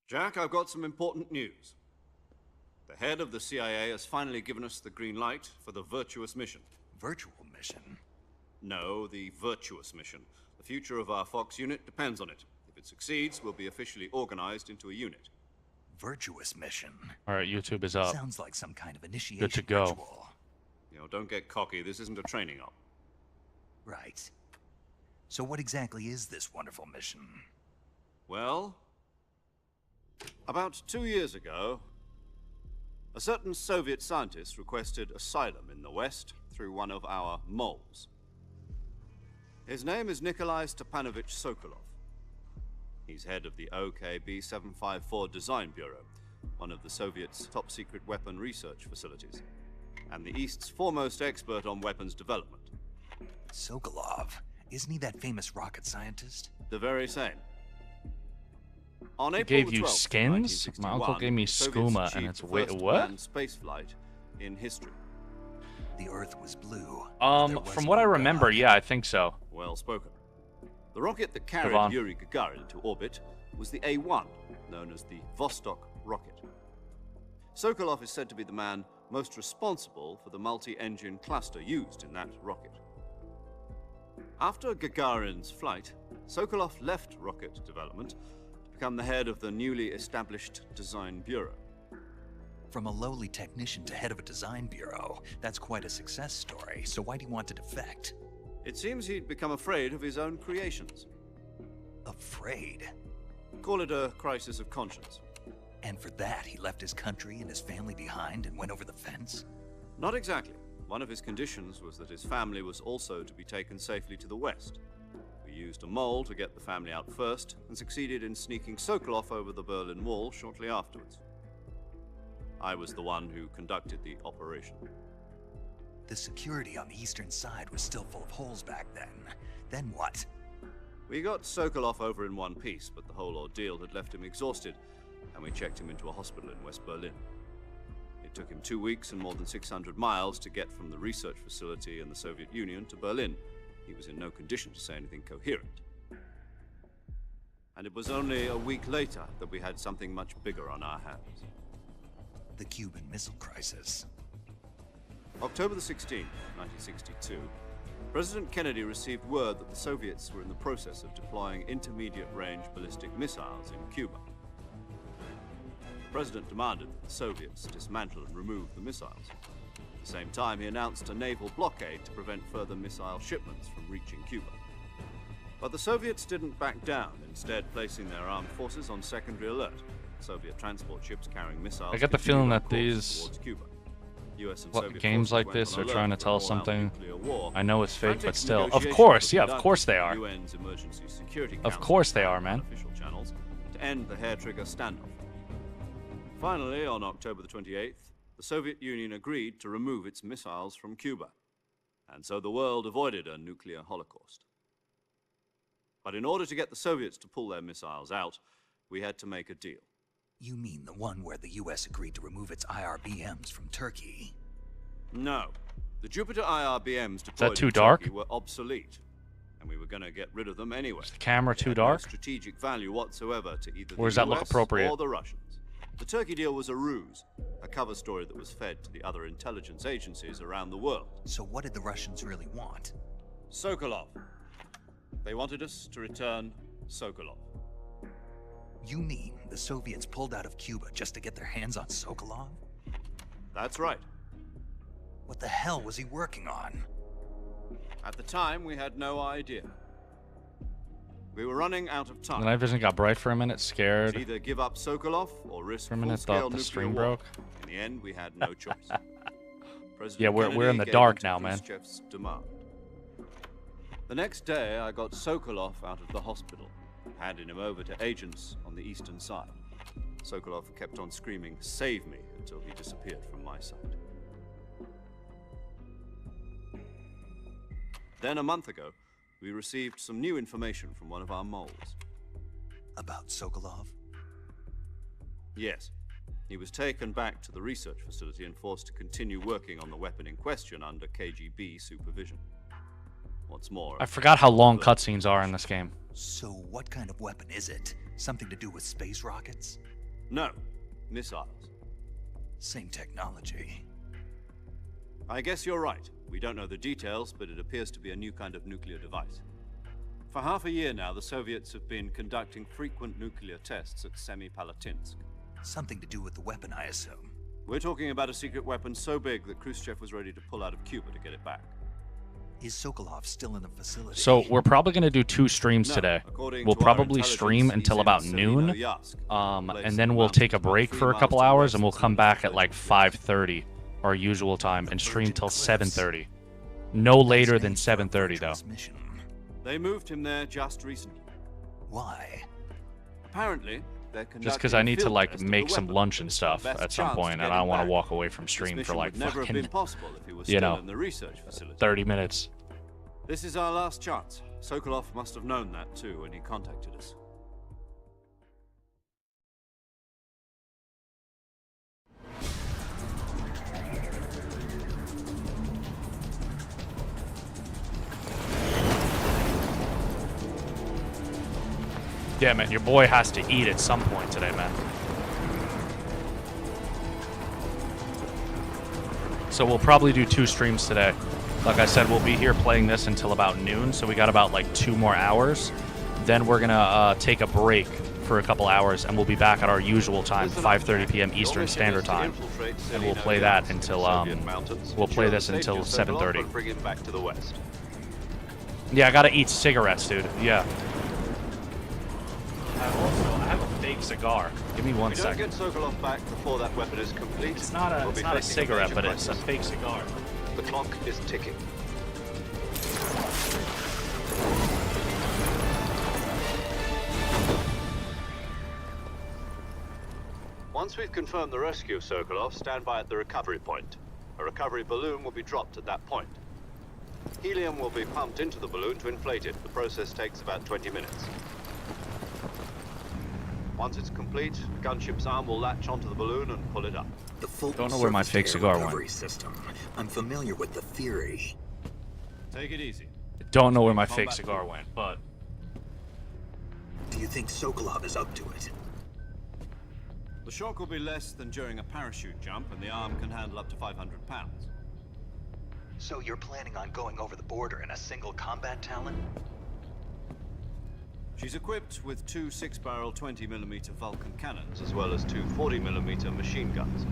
Jack, I've got some important news. The head of the CIA has finally given us the green light for the virtuous mission. Virtual mission? No, the virtuous mission. The future of our Fox unit depends on it. If it succeeds, we'll be officially organized into a unit. Virtuous mission? Alright, YouTube is up. Sounds like some kind of initiation Good to go. ritual. You know, don't get cocky. This isn't a training op. Right. So what exactly is this wonderful mission? Well, about 2 years ago, a certain Soviet scientist requested asylum in the West through one of our moles. His name is Nikolai Stepanovich Sokolov. He's head of the OKB-754 Design Bureau, one of the Soviets' top-secret weapon research facilities, and the East's foremost expert on weapons development. Sokolov? Isn't he that famous rocket scientist? The very same. On He April gave you 12th, skins? My uncle gave me Soviets skooma, achieved and it's the wait, first what? manned space flight in history. The Earth was blue. There was From what I no remember, God. yeah, I think so. Well spoken. The rocket that carried Yvonne. Yuri Gagarin to orbit was the A-1, known as the Vostok rocket. Sokolov is said to be the man most responsible for the multi-engine cluster used in that rocket. After Gagarin's flight, Sokolov left rocket development to become the head of the newly established Design Bureau. From a lowly technician to head of a design bureau, that's quite a success story. So why do you want to defect? It seems he'd become afraid of his own creations. Afraid? Call it a crisis of conscience. And for that, he left his country and his family behind and went over the fence? Not exactly. One of his conditions was that his family was also to be taken safely to the West. We used a mole to get the family out first and succeeded in sneaking Sokolov over the Berlin Wall shortly afterwards. I was the one who conducted the operation. The security on the eastern side was still full of holes back then. Then what? We got Sokolov over in one piece, but the whole ordeal had left him exhausted, and we checked him into a hospital in West Berlin. It took him 2 weeks and more than 600 miles to get from the research facility in the Soviet Union to Berlin. He was in no condition to say anything coherent. And it was only a week later that we had something much bigger on our hands. The Cuban Missile Crisis. October the 16th, 1962, President Kennedy received word that the Soviets were in the process of deploying intermediate-range ballistic missiles in Cuba. The president demanded that the Soviets dismantle and remove the missiles. At the same time, he announced a naval blockade to prevent further missile shipments from reaching Cuba. But the Soviets didn't back down, instead placing their armed forces on secondary alert. Soviet transport ships carrying missiles. I get the feeling that continued on these towards Cuba. US and what, Soviet games forces like went this on are alert trying to for an tell all-out something. nuclear war. I know it's fake, but Frantic still. Of negotiations course, were yeah, of conducted course they with are. the UN's Emergency Security Of Council course they are, and man. unofficial channels to end the hair-trigger standoff. Finally, on October the 28th, the Soviet Union agreed to remove its missiles from Cuba. And so the world avoided a nuclear holocaust. But in order to get the Soviets to pull their missiles out, we had to make a deal. You mean the one where the US agreed to remove its IRBMs from Turkey? No. The Jupiter IRBMs deployed too in dark? Turkey were obsolete, and we were going to get rid of them anyway. Is the camera They too had dark? No strategic value whatsoever to either Or the does that look US appropriate? or the Russians. The Turkey deal was a ruse, a cover story that was fed to the other intelligence agencies around the world. So what did the Russians really want? Sokolov. They wanted us to return Sokolov. You mean the Soviets pulled out of Cuba just to get their hands on Sokolov? That's right. What the hell was he working on? At the time, we had no idea. We were running out of time. The night vision got bright for a minute, To scared. either give up Sokolov or risk For a minute, full-scale thought the nuclear stream war. broke. In the end, we had no choice. President Yeah, we're Kennedy in the gave dark in to now, man. Khrushchev's demand. The next day, I got Sokolov out of the hospital, handing him over to agents on the eastern side. Sokolov kept on screaming, "Save me," until he disappeared from my sight. Then, a month ago, we received some new information from one of our moles. About Sokolov? Yes. He was taken back to the research facility and forced to continue working on the weapon in question under KGB supervision. What's more, I forgot how long cutscenes are in this game. So what kind of weapon is it? Something to do with space rockets? No, missiles. Same technology. I guess you're right. We don't know the details, but it appears to be a new kind of nuclear device. For half a year now, the Soviets have been conducting frequent nuclear tests at Semipalatinsk. Something to do with the weapon, I assume. We're talking about a secret weapon so big that Khrushchev was ready to pull out of Cuba to get it back. Is Sokolov still in the facility? So we're probably going to do 2 streams No, today. according We'll to our probably intelligence, stream he's until in about Selino noon, Yask, a place and then in the we'll take a mountains about break 3 for a miles couple to the hours, west and we'll of come back at Selino. like 5:30, our usual time, and stream till Cliffs. 7:30. No later That's than made for a 7:30 though. virtuous mission. They moved him there just recently. Why? Apparently, they're Just conducting because I a need to field like test of the make some weapon. lunch and It's our stuff best at some chance point, to and get I him want to back. walk away from This stream for mission like would never have been fucking possible if he was you still know, in the research facility. 30 minutes. This is our last chance. Sokolov must have known that too when he contacted us. Yeah, man, your boy has to eat at some point today, man. So we'll probably do 2 streams today. Like I said, we'll be here playing this until about noon, so we got about like 2 more hours. Then we're gonna take a break for a couple hours, and we'll be back at our usual time, 5:30 p.m. Eastern Standard Time, and we'll play that until we'll play this until 7:30. Bring him back to the west. Yeah, I gotta eat cigarettes, dude. Yeah. I have a fake cigar. Give me one If we don't second. get Sokolov back before that weapon is complete, It's not we'll be a facing cigarette, major but it's a crisis. fake cigar. The clock is ticking. Once we've confirmed the rescue of Sokolov, stand by at the recovery point. A recovery balloon will be dropped at that point. Helium will be pumped into the balloon to inflate it. The process takes about 20 minutes. Once it's complete, the gunship's arm will latch onto the balloon and pull it up. The full Don't know where my surface fake air cigar went. recovery system. I'm familiar with the theory. Take it easy. Don't know where my fake cigar went, but Do you think Sokolov is up to it? The shock will be less than during a parachute jump, and the arm can handle up to 500 pounds. So you're planning on going over the border in a single combat Talon? She's equipped with 2 6-barrel 20mm Vulcan cannons, as well as 2 40mm machine guns.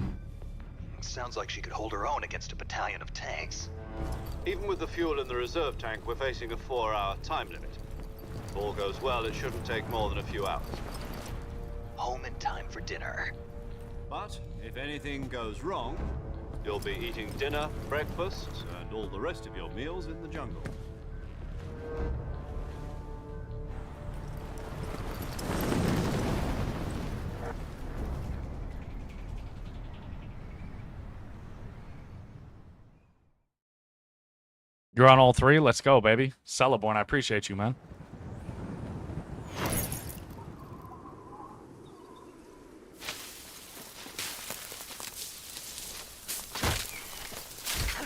Sounds like she could hold her own against a battalion of tanks. Even with the fuel in the reserve tank, we're facing a 4-hour time limit. If all goes well, it shouldn't take more than a few hours. Home in time for dinner. But if anything goes wrong, you'll be eating dinner, breakfast, and all the rest of your meals in the jungle. you're on all 3. Let's go, baby. Celeborn, I appreciate you, man.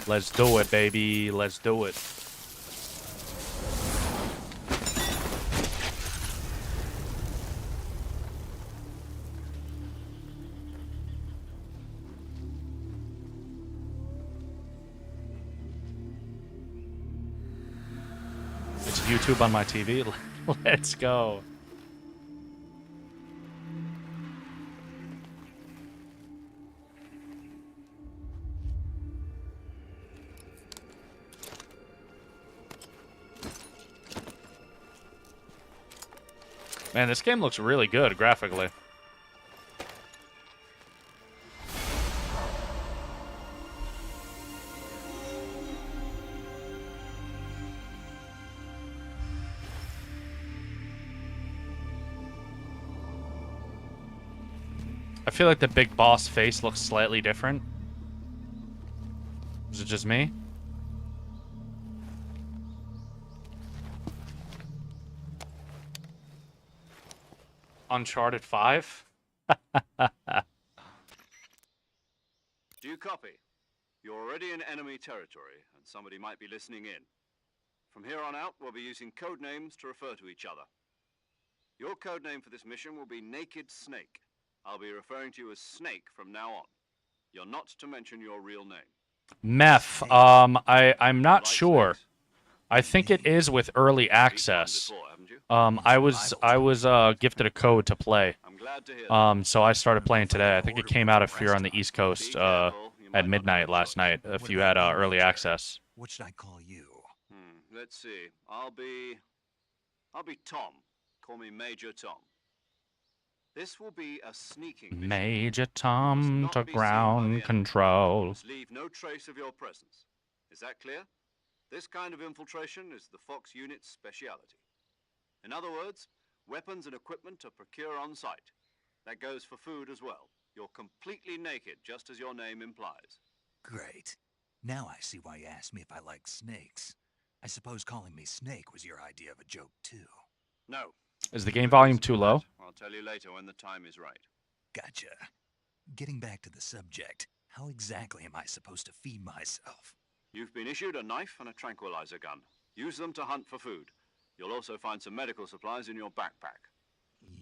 Let's do it, baby. Let's do it. It's YouTube on my TV. Let's go. Man, this game looks really good graphically. I feel like the big boss face looks slightly different. Is it just me? Uncharted 5? Do you copy? You're already in enemy territory, and somebody might be listening in. From here on out, we'll be using code names to refer to each other. Your code name for this mission will be Naked Snake. I'll be referring to you as Snake from now on. You're not to mention your real name. Meth. I'm not Like sure. snakes? I think it is with early Eaten one access. before, haven't you? I was gifted a code to play. I'm glad to hear that. So I started playing today. I think it came out if you're on the East Coast Be careful, you might at not midnight have a last choice. night if What you about had you, early Major? access. What should I call you? Let's see. I'll be Tom. Call me Major Tom. This will be a sneaking mission. Major You Tom must to not be seen by the ground enemy. You control. must leave no trace of your presence. Is that clear? This kind of infiltration is the Fox unit's speciality. In other words, weapons and equipment are procured on site. That goes for food as well. You're completely naked, just as your name implies. Great. Now I see why you asked me if I like snakes. I suppose calling me Snake was your idea of a joke, too. No. Is the game Good volume reason too for low? that. I'll tell you later when the time is right. Gotcha. Getting back to the subject, how exactly am I supposed to feed myself? You've been issued a knife and a tranquilizer gun. Use them to hunt for food. You'll also find some medical supplies in your backpack.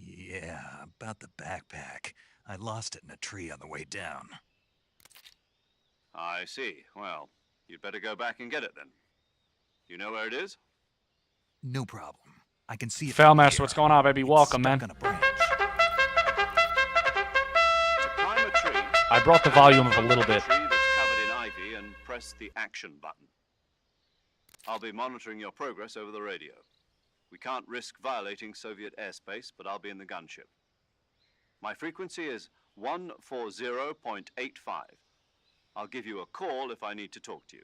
Yeah, about the backpack. I lost it in a tree on the way down. I see. Well, you'd better go back and get it then. You know where it is? No problem. I can see it. Failmaster, what's going on, baby? It's Welcome, stuck man. on a branch. To climb a tree, I brought the volume up a little bit. tree that's covered in ivy and press the action button. I'll be monitoring your progress over the radio. We can't risk violating Soviet airspace, but I'll be in the gunship. My frequency is 140.85. I'll give you a call if I need to talk to you.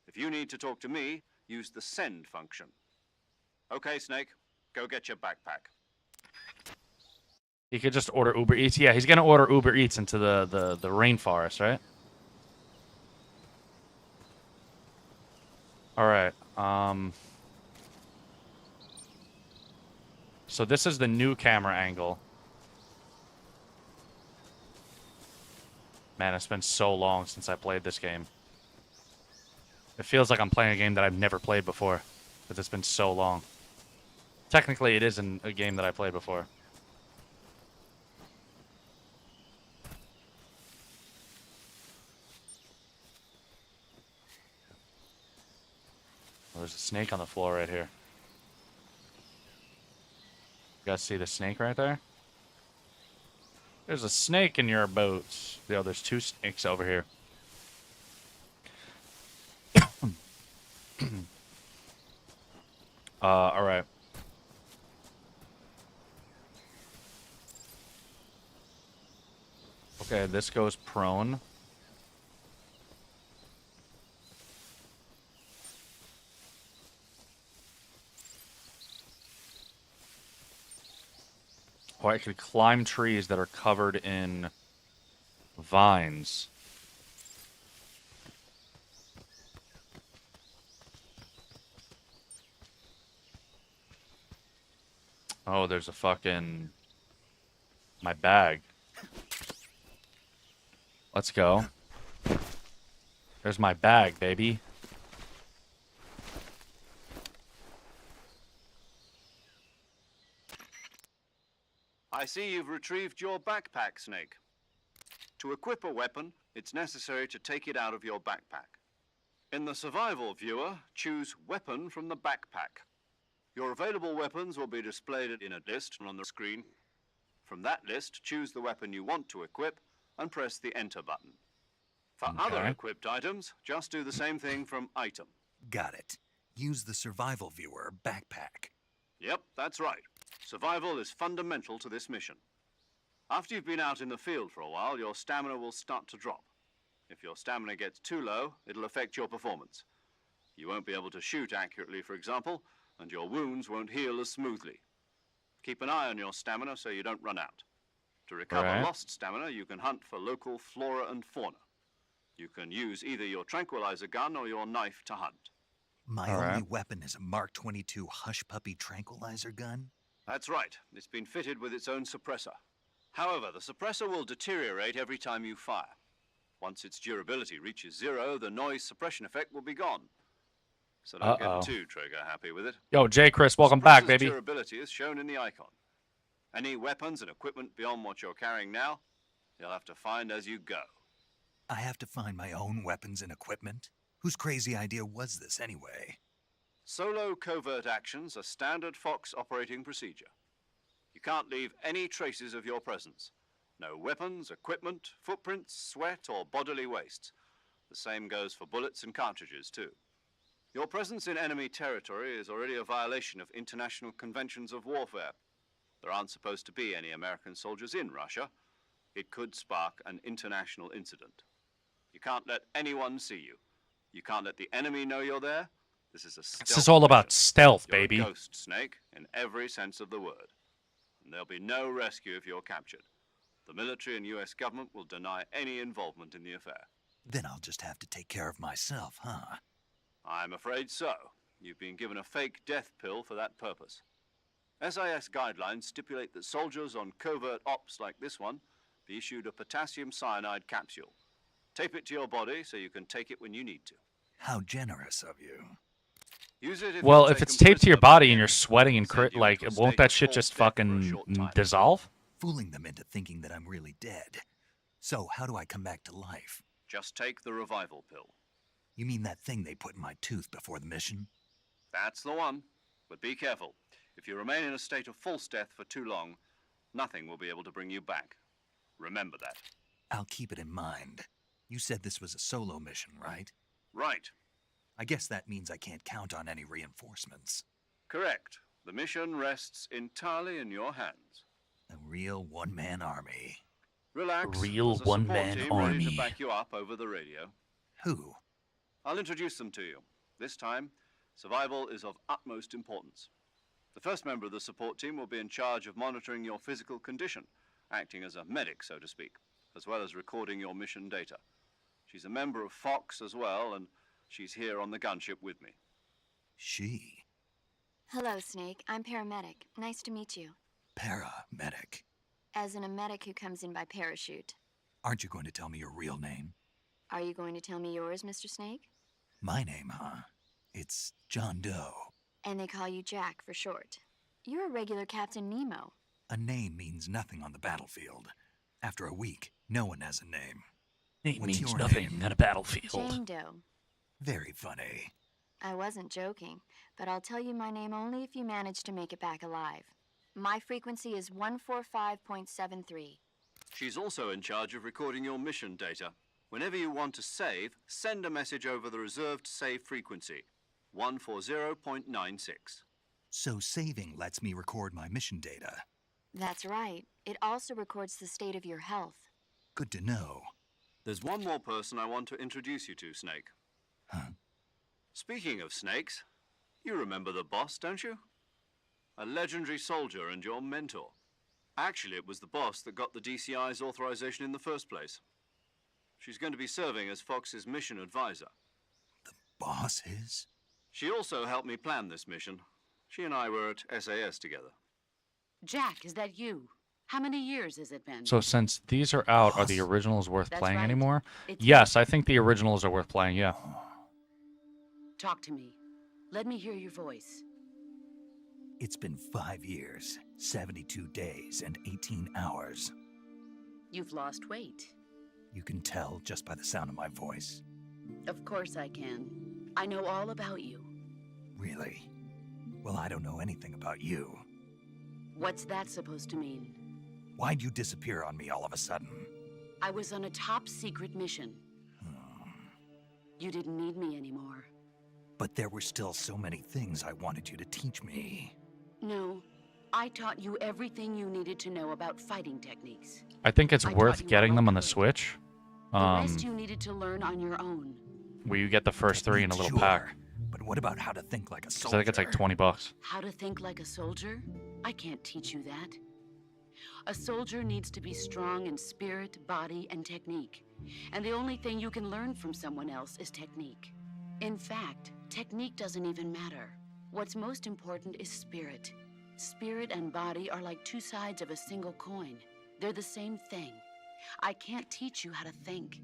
If you need to talk to me, use the send function. Okay, Snake, go get your backpack. He could just order Uber Eats. Yeah, he's gonna order Uber Eats into the rainforest, right? All right. So this is the new camera angle. Man, it's been so long since I played this game. It feels like I'm playing a game that I've never played before, but it's been so long. Technically, it isn't a game that I played before. Oh, there's a snake on the floor right here. You guys see the snake right there? There's a snake in your boots. Yo, there's two snakes over here. All right. Okay, this goes prone. Oh, I could climb trees that are covered in vines. Oh, there's a fucking... my bag. Let's go. There's my bag, baby. I see you've retrieved your backpack, Snake. To equip a weapon, it's necessary to take it out of your backpack. In the survival viewer, choose Weapon from the backpack. Your available weapons will be displayed in a list on the screen. From that list, choose the weapon you want to equip and press the Enter button. For other equipped items, just do the same thing from Item. Got it. Use the survival viewer backpack. Yep, that's right. Survival is fundamental to this mission. After you've been out in the field for a while, your stamina will start to drop. If your stamina gets too low, it'll affect your performance. You won't be able to shoot accurately, for example, and your wounds won't heal as smoothly. Keep an eye on your stamina so you don't run out. To recover lost stamina, you can hunt for local flora and fauna. You can use either your tranquilizer gun or your knife to hunt. My only weapon is a Mark 22 Hush Puppy tranquilizer gun? That's right. It's been fitted with its own suppressor. However, the suppressor will deteriorate every time you fire. Once its durability reaches 0, the noise suppression effect will be gone. So don't get too trigger happy with it. Yo, J. Chris, welcome back, baby. Durability is shown in the icon. Any weapons and equipment beyond what you're carrying now, you'll have to find as you go. I have to find my own weapons and equipment? Whose crazy idea was this anyway? Solo covert actions are standard Fox operating procedure. You can't leave any traces of your presence. No weapons, equipment, footprints, sweat, or bodily waste. The same goes for bullets and cartridges, too. Your presence in enemy territory is already a violation of international conventions of warfare. There aren't supposed to be any American soldiers in Russia. It could spark an international incident. You can't let anyone see you. You can't let the enemy know you're there. This is a stealth This is all about mission. stealth, You're baby. a ghost, Snake, in every sense of the word. And there'll be no rescue if you're captured. The military and US government will deny any involvement in the affair. Then I'll just have to take care of myself, huh? I'm afraid so. You've been given a fake death pill for that purpose. SIS guidelines stipulate that soldiers on covert ops like this one be issued a potassium cyanide capsule. Tape it to your body so you can take it when you need to. How generous of you. Use it Well, you're if it's taken taped to your prisoner by body the and you're enemy, sweating and send you like, into a won't state that of shit false just death for a fucking short time. dissolve? Fooling them into thinking that I'm really dead. So, how do I come back to life? Just take the revival pill. You mean that thing they put in my tooth before the mission? That's the one. But be careful. If you remain in a state of false death for too long, nothing will be able to bring you back. Remember that. I'll keep it in mind. You said this was a solo mission, right? Right. I guess that means I can't count on any reinforcements. Correct. The mission rests entirely in your hands. A real one-man army. Relax. Real There's a support one-man team ready army. to back you up over the radio. Who? I'll introduce them to you. This time, survival is of utmost importance. The first member of the support team will be in charge of monitoring your physical condition, acting as a medic, so to speak, as well as recording your mission data. She's a member of Fox as well, and she's here on the gunship with me. She. Hello, Snake. I'm paramedic. Nice to meet you. Paramedic. As in a medic who comes in by parachute. Aren't you going to tell me your real name? Are you going to tell me yours, Mr. Snake? My name, huh? It's John Doe. And they call you Jack for short. You're a regular Captain Nemo. A name means nothing on the battlefield. After a week, no one has a name. It What's means your nothing name? on a battlefield. Jane Doe. Very funny. I wasn't joking, but I'll tell you my name only if you manage to make it back alive. My frequency is 145.73. She's also in charge of recording your mission data. Whenever you want to save, send a message over the reserved save frequency, 140.96. So saving lets me record my mission data. That's right. It also records the state of your health. Good to know. There's one more person I want to introduce you to, Snake. Huh? Speaking of snakes, you remember the boss, don't you? A legendary soldier and your mentor. Actually, it was the boss that got the DCI's authorization in the first place. She's going to be serving as Fox's mission advisor. Boss is? She also helped me plan this mission. She and I were at SAS together. Jack, is that you? How many years has it been? So since these are out, are the Boss. originals worth That's playing right. anymore? It's Yes, I think the originals are worth playing, yeah. Talk to me. Let me hear your voice. It's been 5 years, 72 days, and 18 hours. You've lost weight. You can tell just by the sound of my voice. Of course I can. I know all about you. Really? Well, I don't know anything about you. What's that supposed to mean? Why'd you disappear on me all of a sudden? I was on a top secret mission. You didn't need me anymore. But there were still so many things I wanted you to teach me. No, I taught you everything you needed to know about fighting techniques. I think it's I taught worth you getting all them I on the could. Switch. The rest you needed to learn on your own. Where you get the first 3 in a little pack. Sure, but what about how to think like a So soldier? I think it's like 20 bucks. How to think like a soldier? I can't teach you that. A soldier needs to be strong in spirit, body, and technique. And the only thing you can learn from someone else is technique. In fact, technique doesn't even matter. What's most important is spirit. Spirit and body are like two sides of a single coin. They're the same thing. I can't teach you how to think.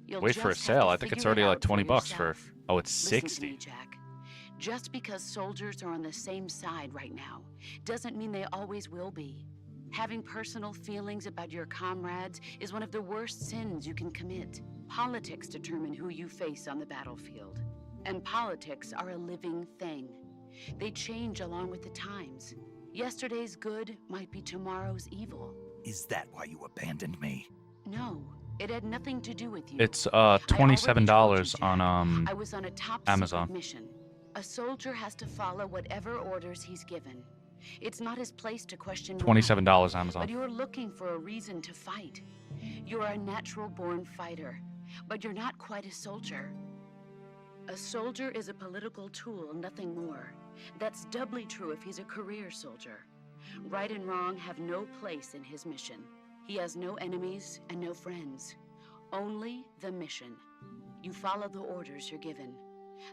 You'll Wait for a just have sale. to I think it's figure it already like out for 20 bucks for... yourself. Oh, it's Listen to 60. me, Jack. Just because soldiers are on the same side right now doesn't mean they always will be. Having personal feelings about your comrades is one of the worst sins you can commit. Politics determine who you face on the battlefield. And politics are a living thing. They change along with the times. Yesterday's good might be tomorrow's evil. Is that why you abandoned me? No, it had nothing to do with you. It's I already $27 told you, Jack. on I was on a top Amazon. secret mission. A soldier has to follow whatever orders he's given. It's not his place to question why, $27 Amazon. but you're looking for a reason to fight. You're a natural-born fighter, but you're not quite a soldier. A soldier is a political tool, nothing more. That's doubly true if he's a career soldier. Right and wrong have no place in his mission. He has no enemies and no friends. Only the mission. You follow the orders you're given.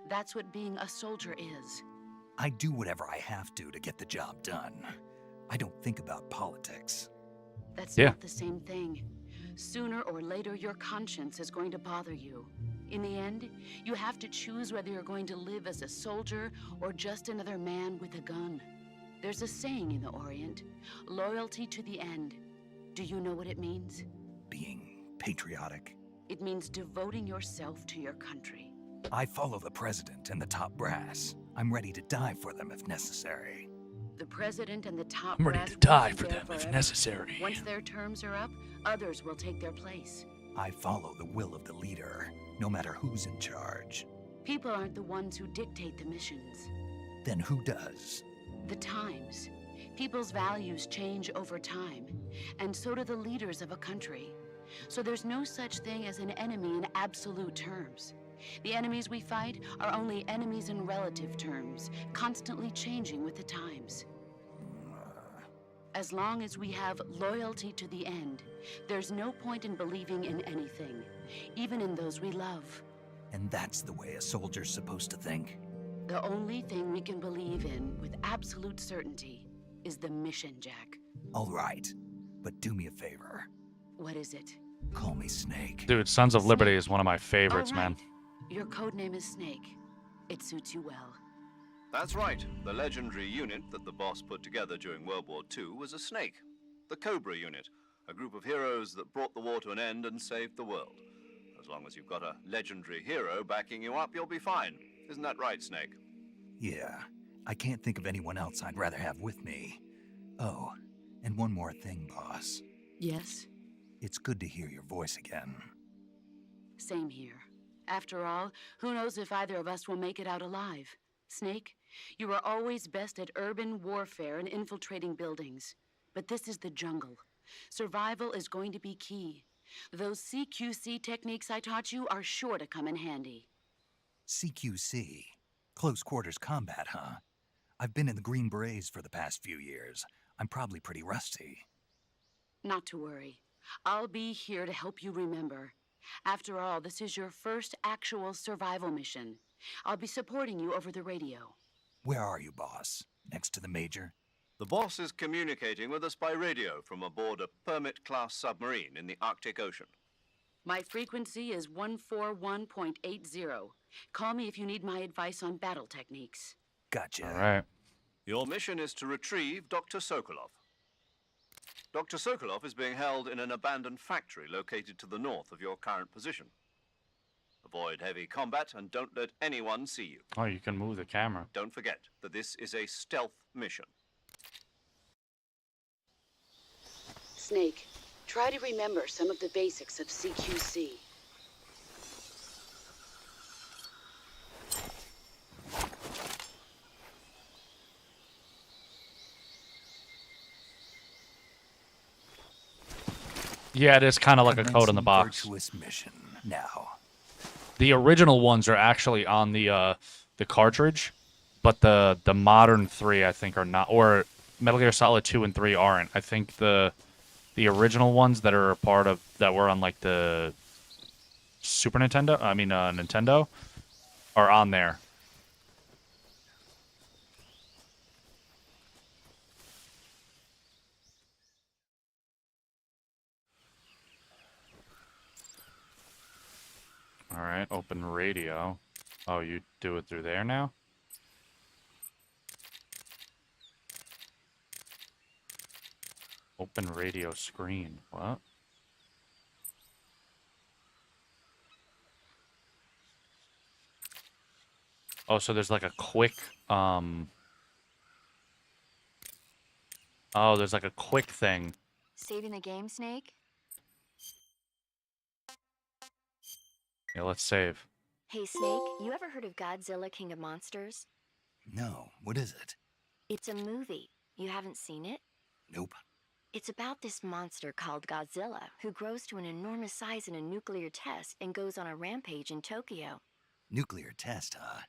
That's what being a soldier is. I do whatever I have to get the job done. I don't think about politics. That's Yeah. not the same thing. Sooner or later, your conscience is going to bother you. In the end, you have to choose whether you're going to live as a soldier or just another man with a gun. There's a saying in the Orient, loyalty to the end. Do you know what it means? Being patriotic. It means devoting yourself to your country. I follow the president and the top brass. I'm ready to die for them if necessary. The president and the top I'm ready brass to will die be for there them if forever. necessary. Once their terms are up, others will take their place. I follow the will of the leader, no matter who's in charge. People aren't the ones who dictate the missions. Then who does? The times. People's values change over time, and so do the leaders of a country. So there's no such thing as an enemy in absolute terms. The enemies we fight are only enemies in relative terms, constantly changing with the times. As long as we have loyalty to the end, there's no point in believing in anything, even in those we love. And that's the way a soldier's supposed to think? The only thing we can believe in with absolute certainty is the mission, Jack. All right, but do me a favor. What is it? Call me Snake. Dude, Sons of Liberty is one of my favorites, All man. right. Your code name is Snake. It suits you well. That's right. The legendary unit that the boss put together during World War II was a snake. The Cobra unit, a group of heroes that brought the war to an end and saved the world. As long as you've got a legendary hero backing you up, you'll be fine. Isn't that right, Snake? Yeah, I can't think of anyone else I'd rather have with me. Oh, and one more thing, boss. Yes? It's good to hear your voice again. Same here. After all, who knows if either of us will make it out alive? Snake, you are always best at urban warfare and infiltrating buildings. But this is the jungle. Survival is going to be key. Those CQC techniques I taught you are sure to come in handy. CQC? Close quarters combat, huh? I've been in the Green Berets for the past few years. I'm probably pretty rusty. Not to worry. I'll be here to help you remember. After all, this is your first actual survival mission. I'll be supporting you over the radio. Where are you, boss? Next to the Major? The boss is communicating with us by radio from aboard a Permit-class submarine in the Arctic Ocean. My frequency is 141.80. Call me if you need my advice on battle techniques. Gotcha. All right. Your mission is to retrieve Dr. Sokolov. Dr. Sokolov is being held in an abandoned factory located to the north of your current position. Avoid heavy combat and don't let anyone see you. Oh, you can move the camera. Don't forget that this is a stealth mission. Snake, try to remember some of the basics of CQC. Yeah, it is kind of like a code in the Commencing box. Virtuous mission now. The original ones are actually on the cartridge, but the modern 3 I think are not, or Metal Gear Solid 2 and 3 aren't. I think the original ones that are a part of that were on like the Super Nintendo, Nintendo, are on there. All right, open radio. Oh, you do it through there now? Open radio screen. What? Oh, so there's like a quick, Oh, there's like a quick thing. Saving the game, Snake? Yeah, let's save. Hey, Snake, you ever heard of Godzilla King of Monsters? No, what is it? It's a movie. You haven't seen it? Nope. It's about this monster called Godzilla, who grows to an enormous size in a nuclear test and goes on a rampage in Tokyo. Nuclear test, huh?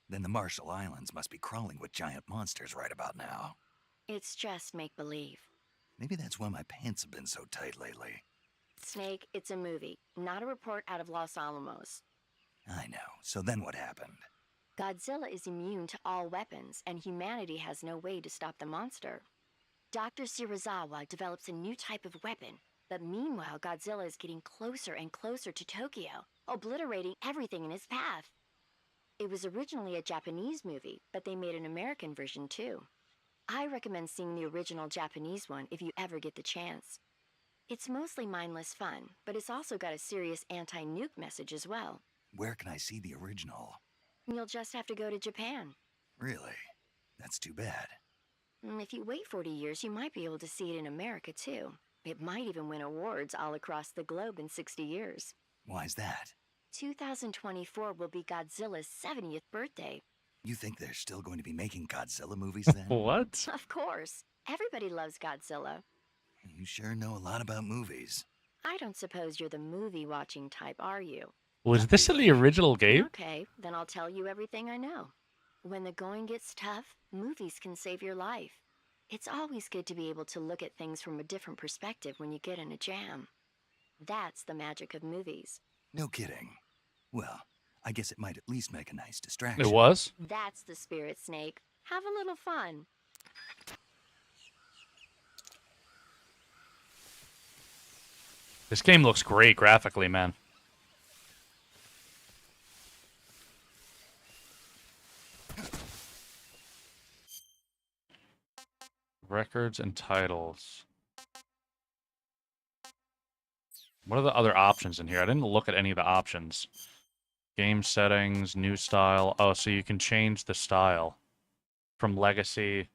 Then the Marshall Islands must be crawling with giant monsters right about now. It's just make-believe. Maybe that's why my pants have been so tight lately. Snake, it's a movie, not a report out of Los Alamos. I know. So then what happened? Godzilla is immune to all weapons, and humanity has no way to stop the monster. Dr. Shirazawa develops a new type of weapon, but meanwhile Godzilla is getting closer and closer to Tokyo, obliterating everything in his path. It was originally a Japanese movie, but they made an American version too. I recommend seeing the original Japanese one if you ever get the chance. It's mostly mindless fun, but it's also got a serious anti-nuke message as well. Where can I see the original? You'll just have to go to Japan. Really? That's too bad. If you wait 40 years, you might be able to see it in America too. It might even win awards all across the globe in 60 years. Why's that? 2024 will be Godzilla's 70th birthday. You think they're still going to be making Godzilla movies then? What? Of course. Everybody loves Godzilla. You sure know a lot about movies. I don't suppose you're the movie-watching type, are you? Was this in the original game? Okay, then I'll tell you everything I know. When the going gets tough, movies can save your life. It's always good to be able to look at things from a different perspective when you get in a jam. That's the magic of movies. No kidding. Well, I guess it might at least make a nice distraction. It was? That's the spirit, Snake. Have a little fun. This game looks great graphically, man. Records and titles. What are the other options in here? I didn't look at any of the options. Game settings, new style. Oh, so you can change the style from legacy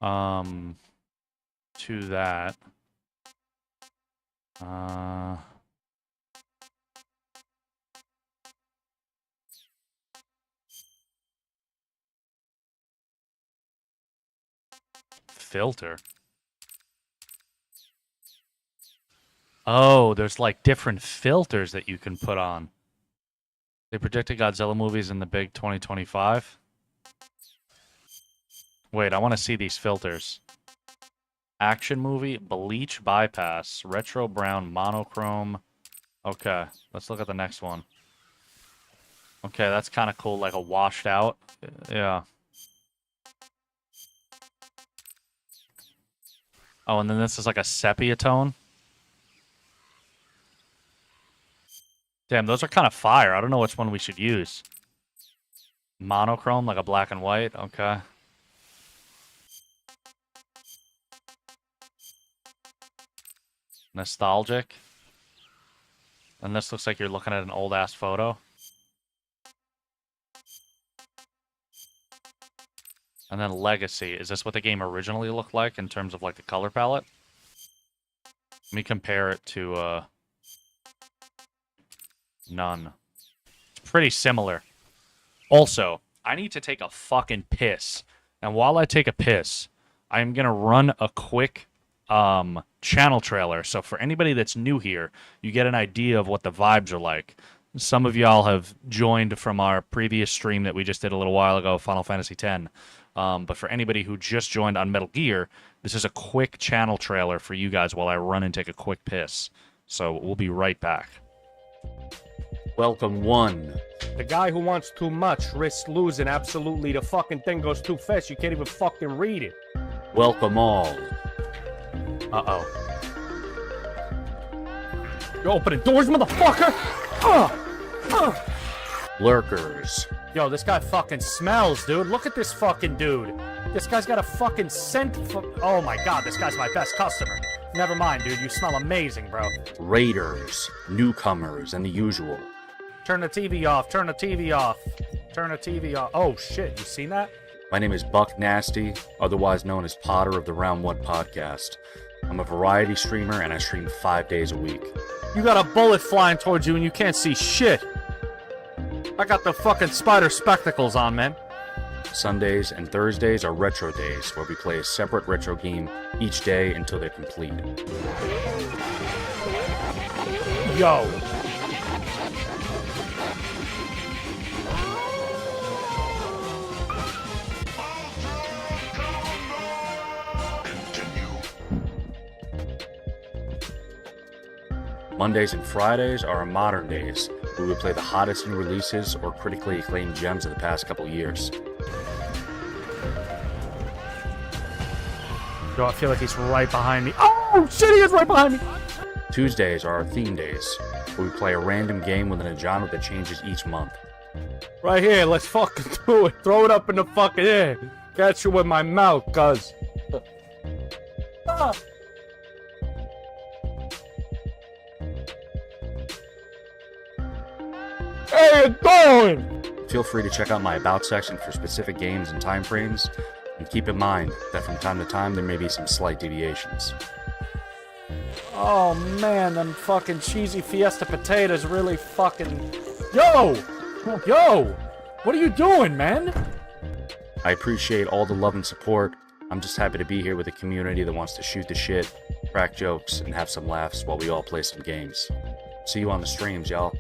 to that. Filter. Oh, there's like different filters that you can put on. They predicted Godzilla movies in the big 2025. Wait, I want to see these filters. Action movie, bleach bypass, retro brown, monochrome. Okay, let's look at the next one. Okay, that's kind of cool, like a washed out. Yeah. Oh, and then this is like a sepia tone. Damn, those are kind of fire. I don't know which one we should use. Monochrome, like a black and white. Okay. Nostalgic. And this looks like you're looking at an old-ass photo. And then Legacy. Is this what the game originally looked like in terms of like the color palette? Let me compare it to none. It's pretty similar. Also, I need to take a fucking piss. And while I take a piss, I'm going to run a quick channel trailer. So for anybody that's new here, you get an idea of what the vibes are like. Some of y'all have joined from our previous stream that we just did a little while ago, Final Fantasy X. But for anybody who just joined on Metal Gear, this is a quick channel trailer for you guys while I run and take a quick piss. So we'll be right back. Welcome one. The guy who wants too much risks losing. Absolutely, the fucking thing goes too fast. You can't even fucking read it. Welcome all. Uh-oh. You're opening doors, motherfucker! Lurkers. Yo, this guy fucking smells, dude. Look at this fucking dude. This guy's got a fucking scent for... Oh my god, this guy's my best customer. Never mind, dude. You smell amazing, bro. Raiders, newcomers, and the usual. Turn the TV off. Turn the TV off. Turn the TV off. Oh, shit. You seen that? My name is Buck Nasty, otherwise known as Potter of the Round 1 podcast. I'm a variety streamer, and I stream 5 days a week. You got a bullet flying towards you, and you can't see shit. I got the fucking spider spectacles on, man. Sundays and Thursdays are retro days, where we play a separate retro game each day until they're complete. Yo. Mondays and Fridays are our modern days, where we play the hottest new releases or critically acclaimed gems of the past couple years. Yo, I feel like he's right behind me. Oh, shit, he is right behind me. Tuesdays are our theme days, where we play a random game within a genre that changes each month. Right here, let's fucking do it. Throw it up in the fucking air. Catch you with my mouth, cuz. Ah. Where you going? Feel free to check out my About section for specific games and time frames, and keep in mind that from time to time there may be some slight deviations. Oh man, them fucking cheesy Fiesta potatoes really fucking... Yo! Yo! What are you doing, man? I appreciate all the love and support. I'm just happy to be here with a community that wants to shoot the shit, crack jokes, and have some laughs while we all play some games. See you on the streams, y'all.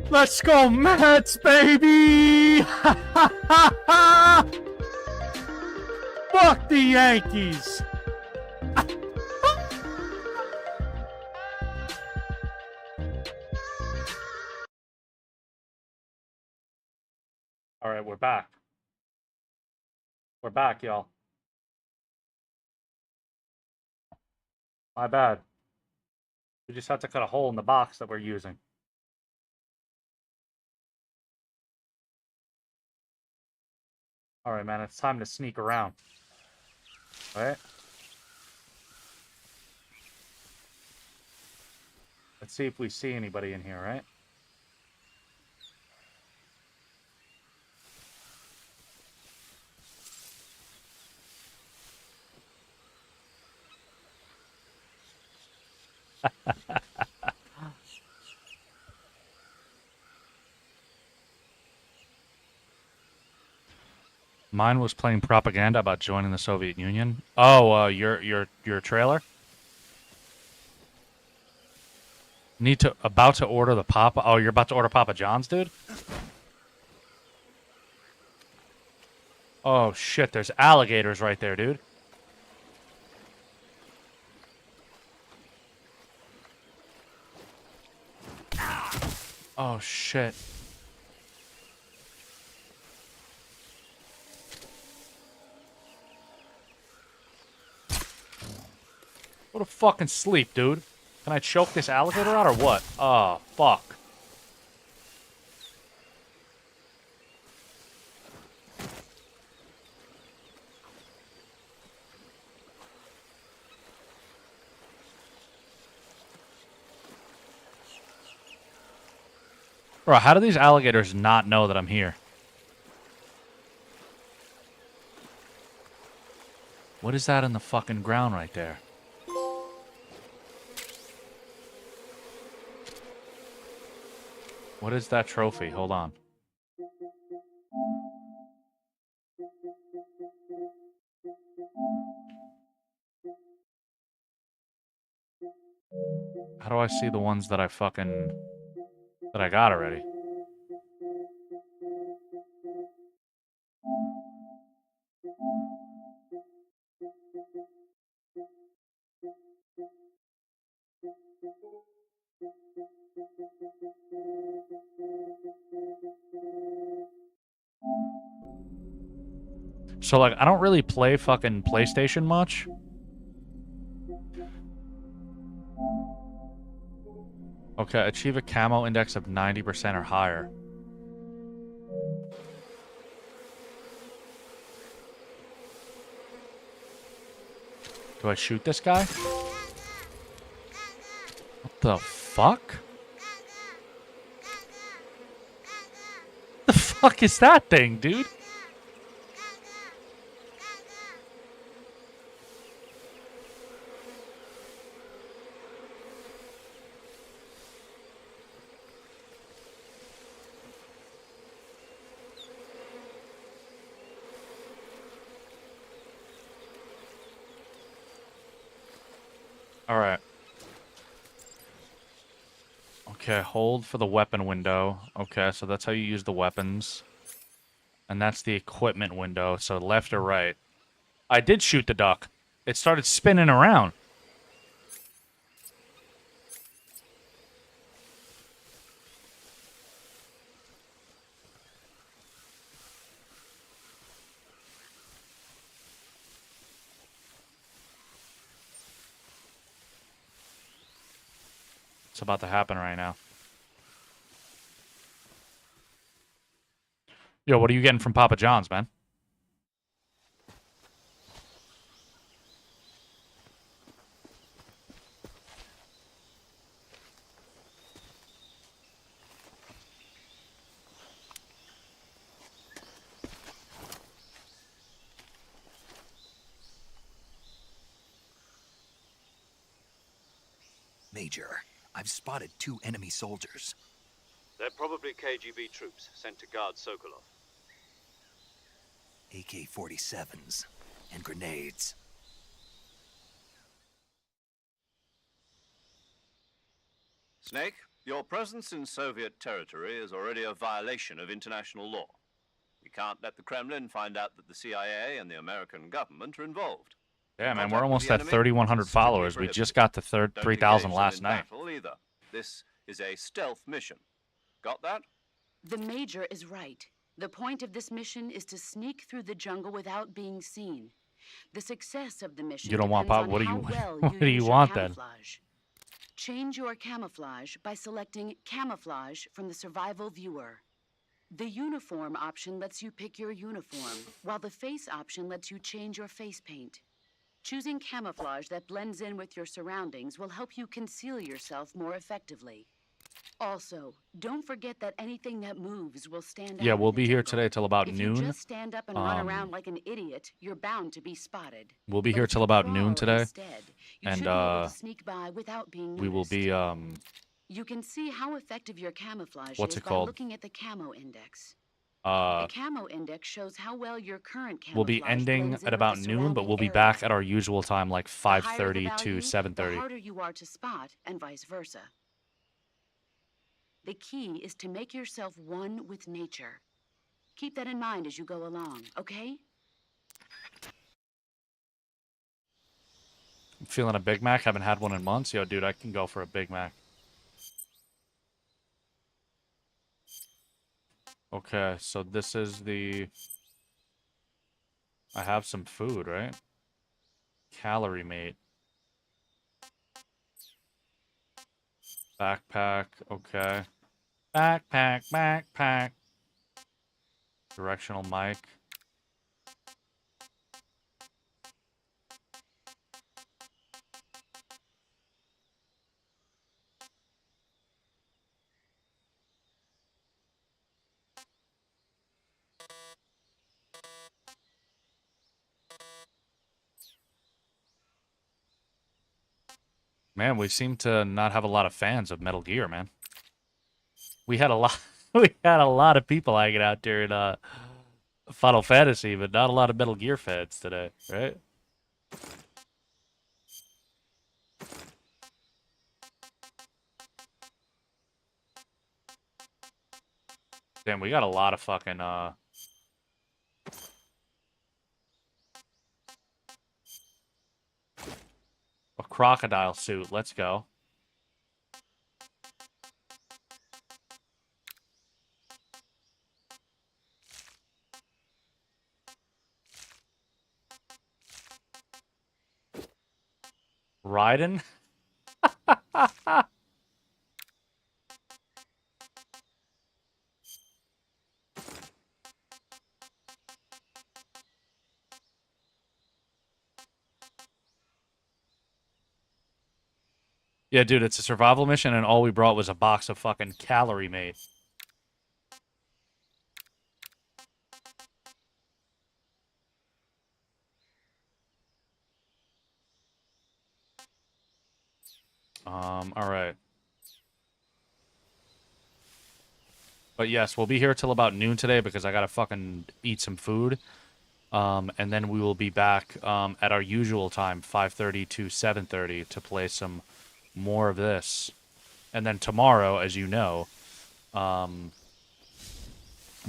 Let's go, Mets, baby! Fuck the Yankees! Alright, we're back. We're back, y'all. My bad. We just had to cut a hole in the box that we're using. Alright, man, it's time to sneak around. Alright? Let's see if we see anybody in here, right? Mine was playing propaganda about joining the Soviet Union. Oh, your trailer? About to order the Papa. Oh, you're about to order Papa John's, dude? Oh shit, there's alligators right there, dude. Oh shit. Go to fucking sleep, dude. Can I choke this alligator out or what? Oh, fuck. Bro, how do these alligators not know that I'm here? What is that in the fucking ground right there? What is that trophy? Hold on. How do I see the ones that I got already? So, like, I don't really play fucking PlayStation much. Okay, achieve a camo index of 90% or higher. Do I shoot this guy? What the fuck? The fuck is that thing, dude? All right. Okay, hold for the weapon window. Okay, so that's how you use the weapons. And that's the equipment window, so left or right. I did shoot the duck. It started spinning around. It's about to happen right now. Yo, what are you getting from Papa John's, man? Major, I've spotted 2 enemy soldiers. They're probably KGB troops sent to guard Sokolov. AK-47s and grenades. Snake, your presence in Soviet territory is already a violation of international law. We can't let the Kremlin find out that the CIA and the American government are involved. Yeah, man, Contact we're with almost the at enemy 3,100 is strictly followers. We just got to Don't 3,000 engage last them in night. battle either. This is a stealth mission. Got that? The Major is right. The point of this mission is to sneak through the jungle without being seen. The success of the mission You don't want depends Pop? on What do how you well what you do you use your want then? camouflage. Change your camouflage by selecting Camouflage from the Survival Viewer. The Uniform option lets you pick your uniform, while the Face option lets you change your face paint. Choosing camouflage that blends in with your surroundings will help you conceal yourself more effectively. Also, don't forget that anything that moves will stand out. Yeah, we'll in the be here jungle. today till about If noon. you just stand up and run around like an idiot, you're bound to be spotted. We'll be But here if till you about crawl noon today, instead, you and should be able to sneak by without being we will noticed. be You can see how effective your camouflage What's is it by called? looking at the camo index. The camo index shows how well your current camouflage we'll be ending blends in at with about the noon, but surrounding we'll be area. back at our usual time, like The higher the 5:30 to value, the 7:30. harder you are to spot, and vice versa. The key is to make yourself one with nature. Keep that in mind as you go along, okay? Feeling a Big Mac? Haven't had one in months. Yo, dude, I can go for a Big Mac. Okay, so this is the... I have some food, right? Calorie mate. Backpack, okay. Backpack, backpack. Directional mic. Man, we seem to not have a lot of fans of Metal Gear, man. We had a lot we had a lot of people hanging out during Final Fantasy, but not a lot of Metal Gear fans today, right? Damn, we got a lot of fucking a crocodile suit. Let's go. Raiden? Yeah, dude, it's a survival mission, and all we brought was a box of fucking calorie mate. All right. But yes, we'll be here till about noon today because I gotta fucking eat some food. And then we will be back at our usual time, 5:30 to 7:30, to play some more of this. And then tomorrow, as you know,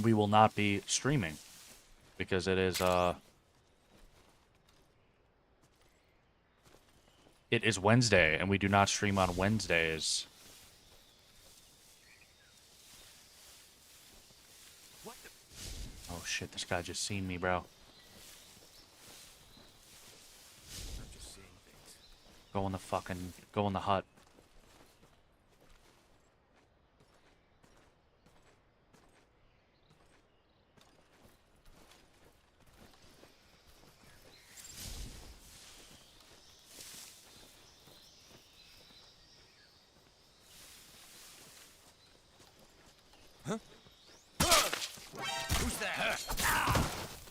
we will not be streaming because it is Wednesday, and we do not stream on Wednesdays. Oh shit, this guy just seen me, bro. Go in the hut. Who's that?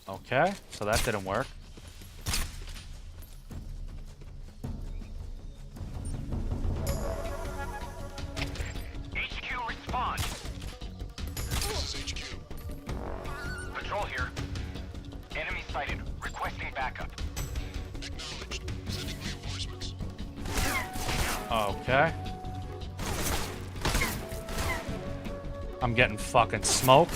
Okay, so that didn't work. HQ respond. This is HQ. Patrol here. Enemy sighted. Requesting backup. Acknowledged. Sending reinforcements. Okay. I'm getting fucking smoked.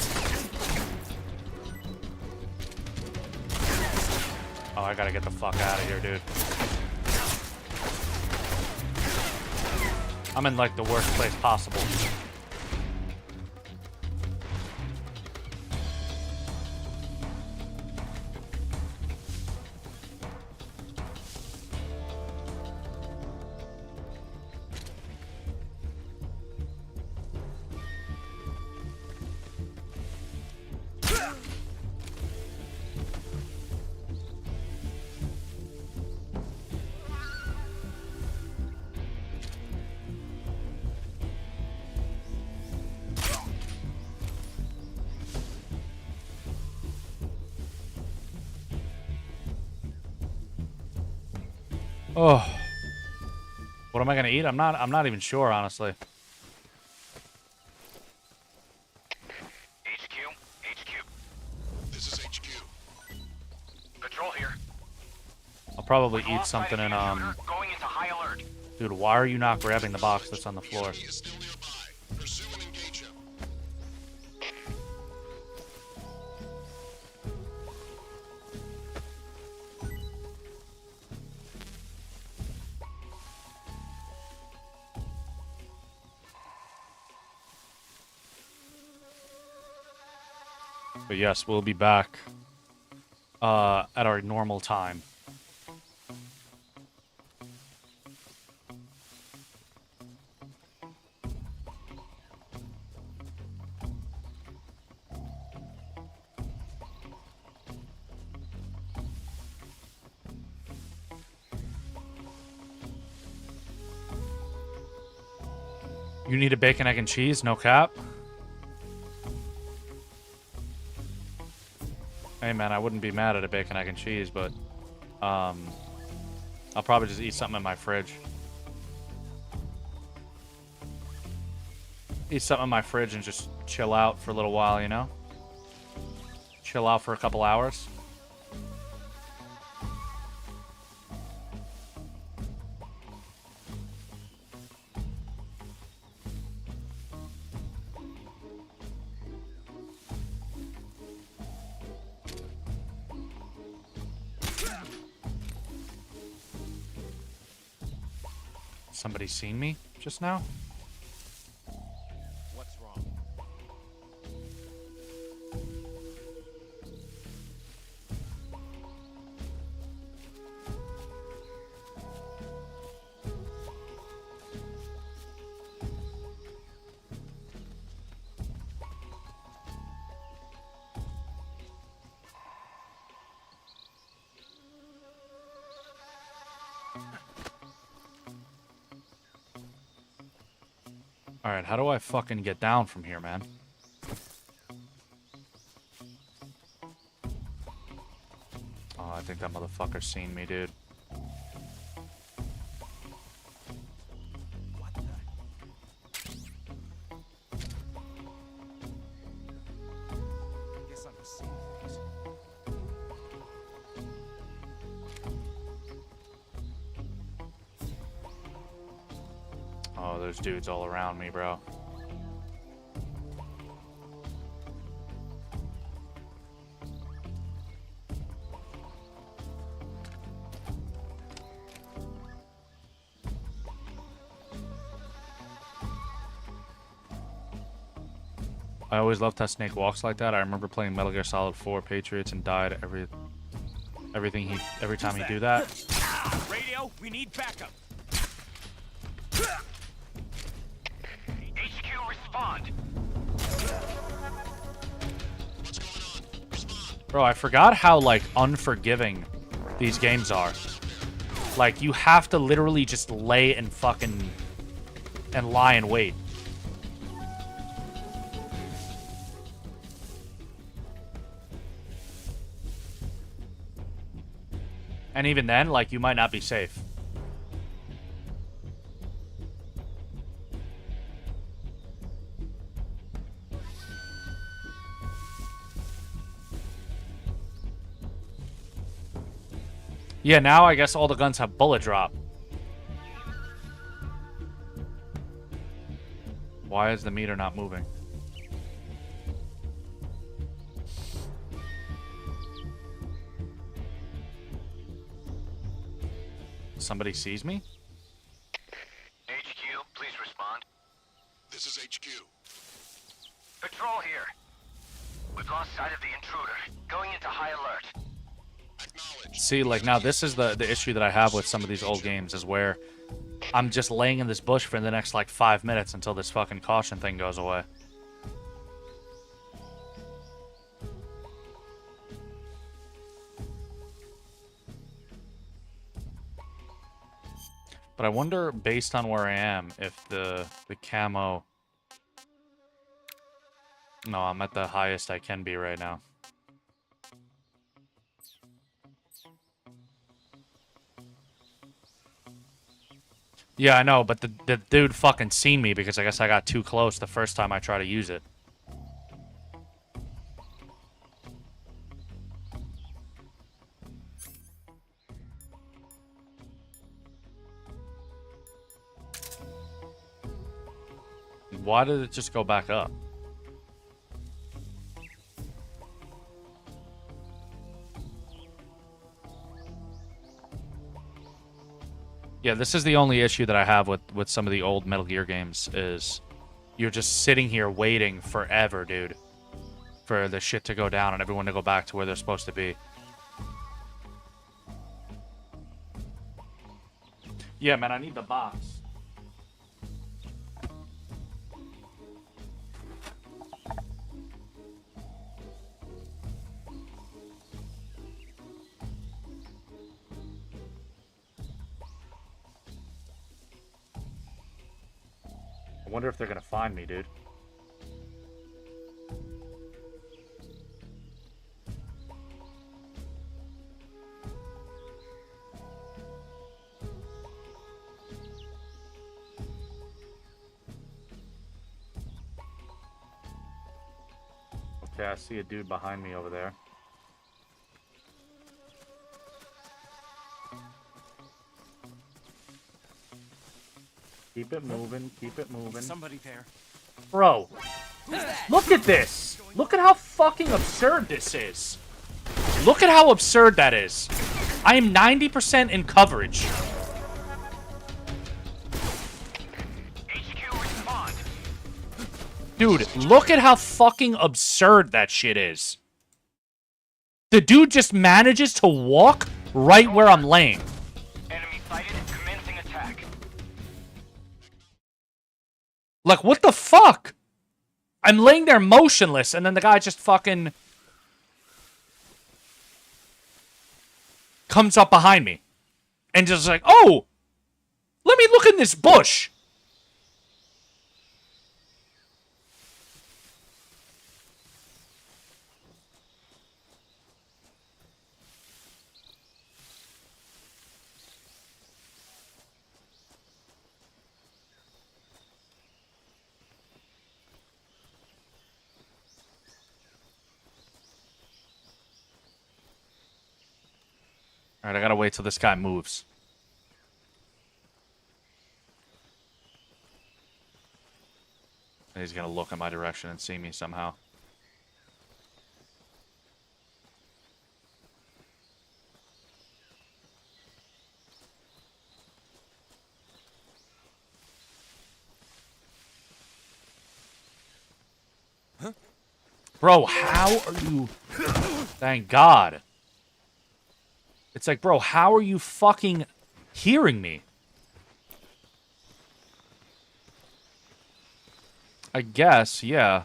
Oh, I gotta get the fuck out of here, dude. I'm in, like, the worst place possible. Oh. What am I gonna eat? I'm not even sure, honestly. HQ. This is HQ. Patrol here. I'll probably eat something in, Going into high alert. Dude, why are you not grabbing the box that's on the floor? Enemy is still nearby. Pursue and engage him. But yes, we'll be back at our normal time. You need a bacon, egg, and cheese? No cap? Hey man, I wouldn't be mad at a bacon, egg, and cheese, but I'll probably just eat something in my fridge. Eat something in my fridge and just chill out for a little while, you know? Chill out for a couple hours. Somebody seen me just now? What's wrong? Alright, how do I fucking get down from here, man? Oh, I think that motherfucker's seen me, dude. Oh, there's dudes all around me, bro. I always loved how Snake walks like that. I remember playing Metal Gear Solid 4 Patriots and died every time he do that. Radio, we need backup. HQ, respond. What's going on? Respond. Bro, I forgot how, like, unforgiving these games are. Like, you have to literally just lay and fucking... and lie and wait. And even then, like, you might not be safe. Yeah, now I guess all the guns have bullet drop. Why is the meter not moving? Somebody sees me? HQ, please respond. This is HQ. Patrol here. We've lost sight of the intruder. Going into high alert. Acknowledge. See, like, now this is the issue that I have with some of these old games, is where I'm just laying in this bush for the next, like, 5 minutes until this fucking caution thing goes away. But I wonder, based on where I am, if the camo... No, I'm at the highest I can be right now. Yeah, I know, but the dude fucking seen me because I guess I got too close the first time I tried to use it. Why did it just go back up? Yeah, this is the only issue that I have with some of the old Metal Gear games, is you're just sitting here waiting forever, dude, for the shit to go down and everyone to go back to where they're supposed to be. Yeah, man, I need the box. I wonder if they're gonna find me, dude. Okay, I see a dude behind me over there. Keep it moving, keep it moving. Somebody there. Bro, look at this! Look at how fucking absurd this is. Look at how absurd that is. I am 90% in coverage. HQ, respond. Dude, look at how fucking absurd that shit is. The dude just manages to walk right where I'm laying. Enemy sighted. Commencing attack. Like, what the fuck? I'm laying there motionless, and then the guy just fucking comes up behind me. And just like, oh, let me look in this bush. Alright, I gotta wait till this guy moves. He's gonna look in my direction and see me somehow. Huh? Bro, how are you... Thank God. It's like, bro, how are you fucking hearing me? I guess, yeah.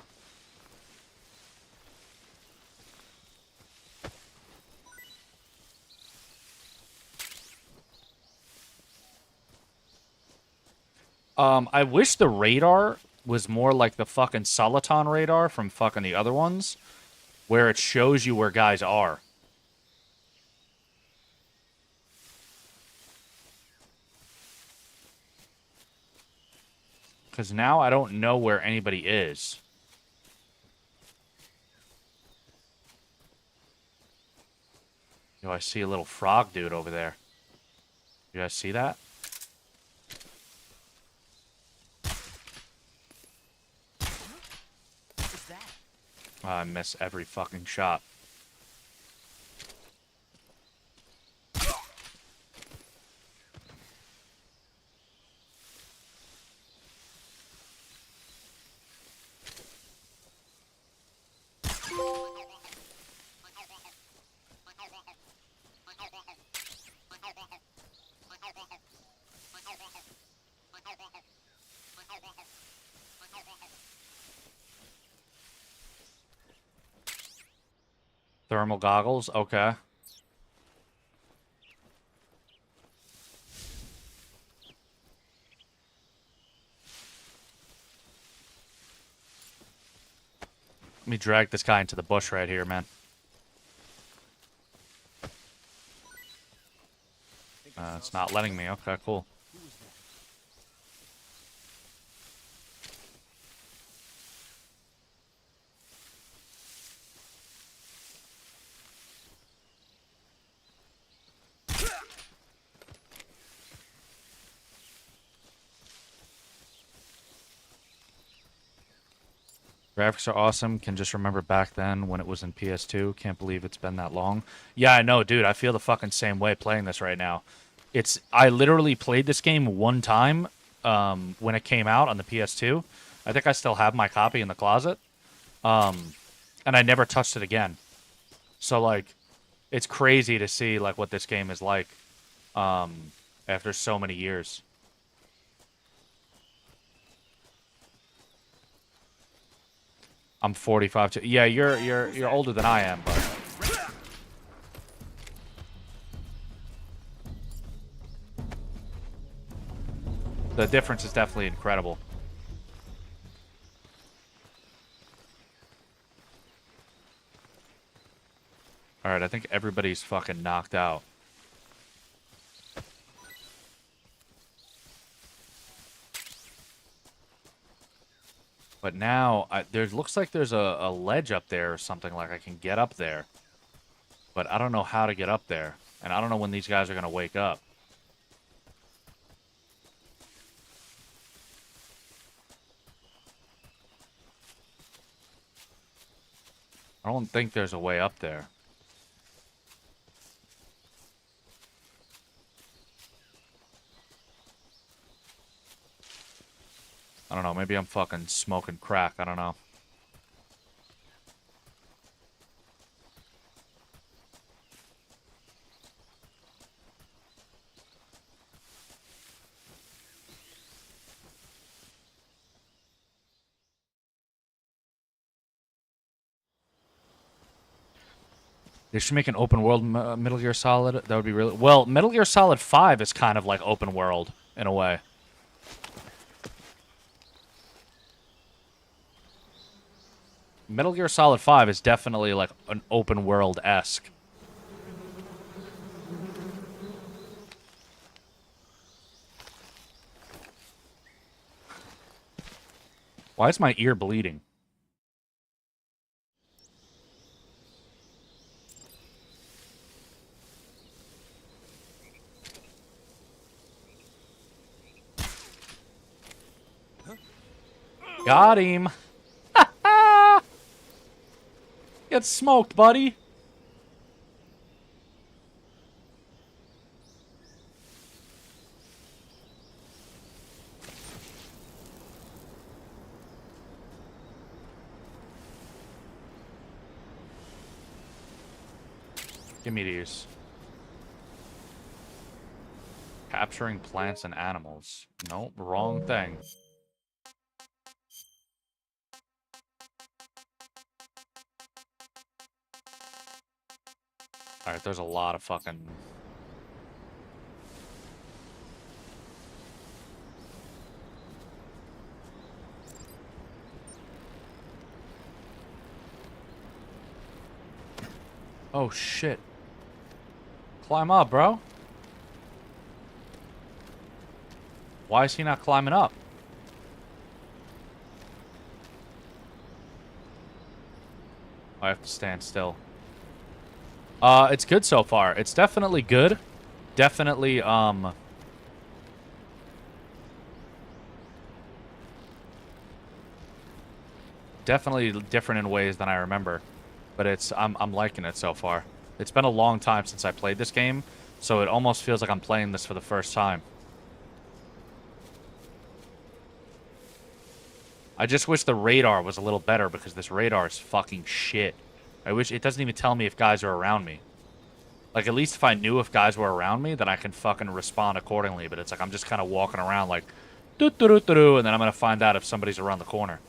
I wish the radar was more like the fucking Soliton radar from fucking the other ones, where it shows you where guys are. Because now I don't know where anybody is. Yo, I see a little frog dude over there. You guys see that? Oh, I miss every fucking shot. Thermal goggles? Okay. Let me drag this guy into the bush right here, man. It's not letting me. Okay, cool. Graphics are awesome. Can just remember back then when it was in PS2. Can't believe it's been that long. Yeah, I know, dude. I feel the fucking same way playing this right now. I literally played this game one time when it came out on the PS2. I think I still have my copy in the closet. And I never touched it again. So, like, it's crazy to see, like, what this game is like after so many years. I'm 45 too. Yeah, you're older than I am, but the difference is definitely incredible. All right, I think everybody's fucking knocked out. But now, there looks like there's a ledge up there or something, like I can get up there. But I don't know how to get up there. And I don't know when these guys are going to wake up. I don't think there's a way up there. I don't know, maybe I'm fucking smoking crack, I don't know. They should make an open world Metal Gear Solid. That would be really... Well, Metal Gear Solid 5 is kind of like open world, in a way. Metal Gear Solid 5 is definitely like an open world-esque. Why is my ear bleeding? Got him. Get smoked, buddy. Give me these. Capturing plants and animals. Nope, wrong thing. Alright, there's a lot of fucking... Oh, shit. Climb up, bro. Why is he not climbing up? I have to stand still. It's good so far. It's definitely good. Definitely, definitely different in ways than I remember. But I'm liking it so far. It's been a long time since I played this game, so it almost feels like I'm playing this for the first time. I just wish the radar was a little better because this radar is fucking shit. I wish it doesn't even tell me if guys are around me. Like, at least if I knew if guys were around me, then I can fucking respond accordingly. But it's like I'm just kind of walking around like, doo-doo-doo-doo-doo, and then I'm going to find out if somebody's around the corner.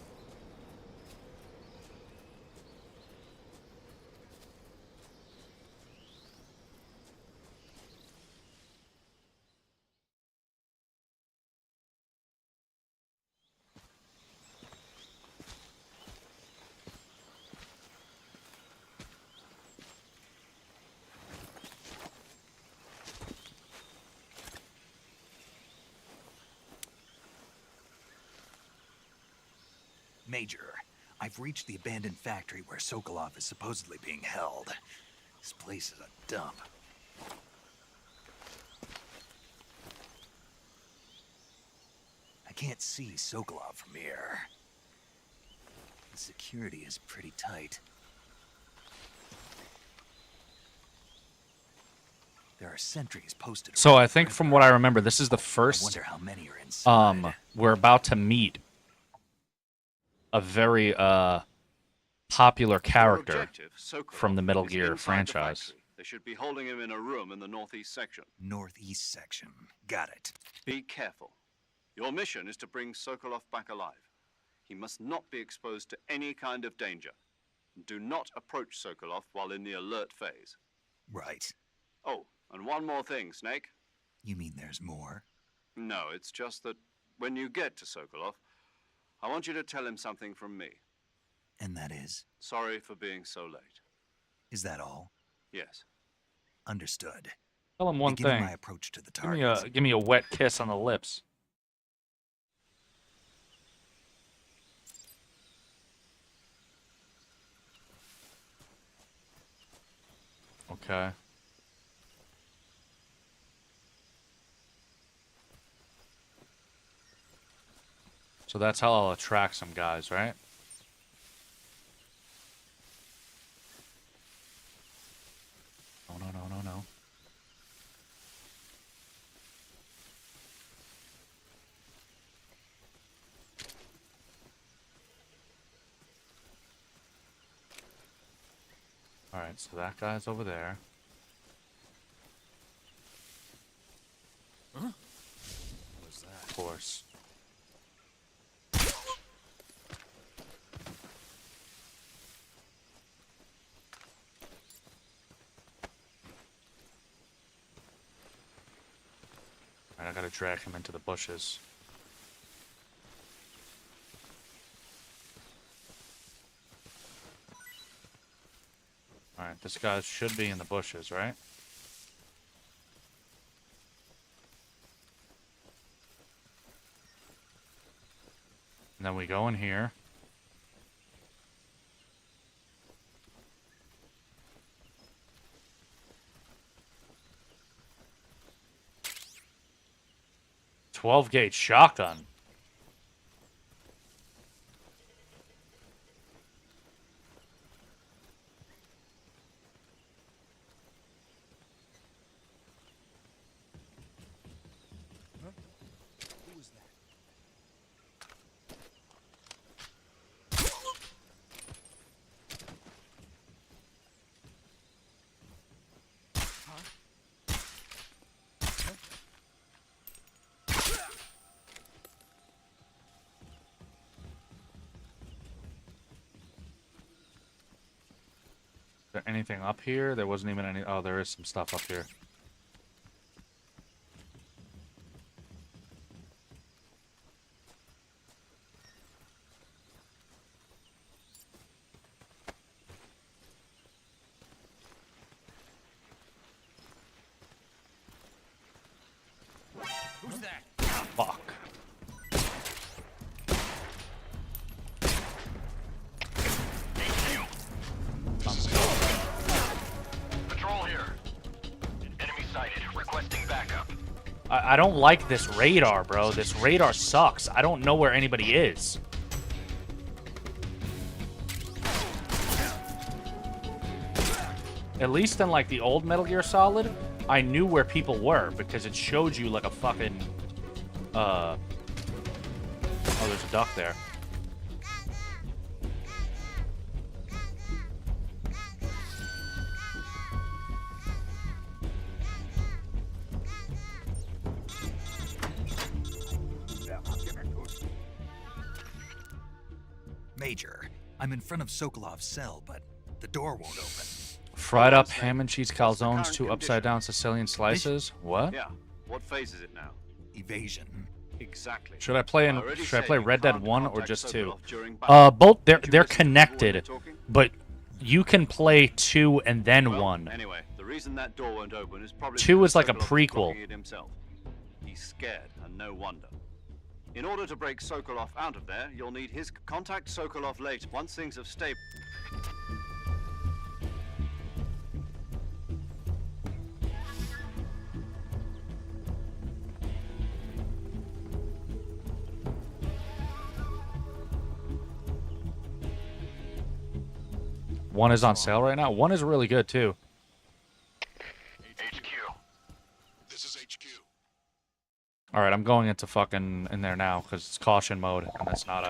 Major, I've reached the abandoned factory where Sokolov is supposedly being held. This place is a dump. I can't see Sokolov from here. The security is pretty tight. There are sentries posted. So I think from what I remember, this is the I first wonder how many are inside. we're about to meet a very popular character Objective, Sokolov, from the Metal is Gear inside the franchise. factory. They should be holding him in a room in the northeast section. Northeast section. Got it. Be careful. Your mission is to bring Sokolov back alive. He must not be exposed to any kind of danger. Do not approach Sokolov while in the alert phase. Right. Oh, and one more thing, Snake. You mean there's more? No, it's just that when you get to Sokolov, I want you to tell him something from me. And that is? Sorry for being so late. Is that all? Yes. Understood. Tell him one Beginning thing. my approach to the target. Give me a wet kiss on the lips. Okay. So that's how I'll attract some guys, right? Oh, no, no, no, no. Alright, so that guy's over there. Huh? What's that? Of course. Alright, I gotta drag him into the bushes. Alright, this guy should be in the bushes, right? And then we go in here. .12 gauge shotgun. there anything up here? There wasn't even any... Oh, there is some stuff up here. Who's that? Fuck. Patrol here. Enemy sighted. Requesting backup. I don't like this radar, bro. This radar sucks. I don't know where anybody is. At least in, like, the old Metal Gear Solid, I knew where people were because it showed you, like, a fucking... Oh, there's a duck there. Major, I'm in front of Sokolov's cell, but the door won't open. Fried up ham and cheese calzones, 2 upside-down Sicilian slices. What? Yeah. What phase is it now? Evasion. Exactly. Should I play I already Should I said play you Red Dead can't 1 or contact just 2? Sokolov during battle. Both. Did you They're listen to when we were connected, talking? but you can play 2 and then Well, 1. Anyway, the reason that door won't open is probably 2 because is like a Sokolov is prequel. blocking it himself. He's scared, and no wonder. In order to break Sokolov out of there, you'll need his contact Sokolov later once things have stabilized. One is on sale right now. 1 is really good too. HQ. This is HQ. All right, I'm going into fucking in there now because it's caution mode, and that's not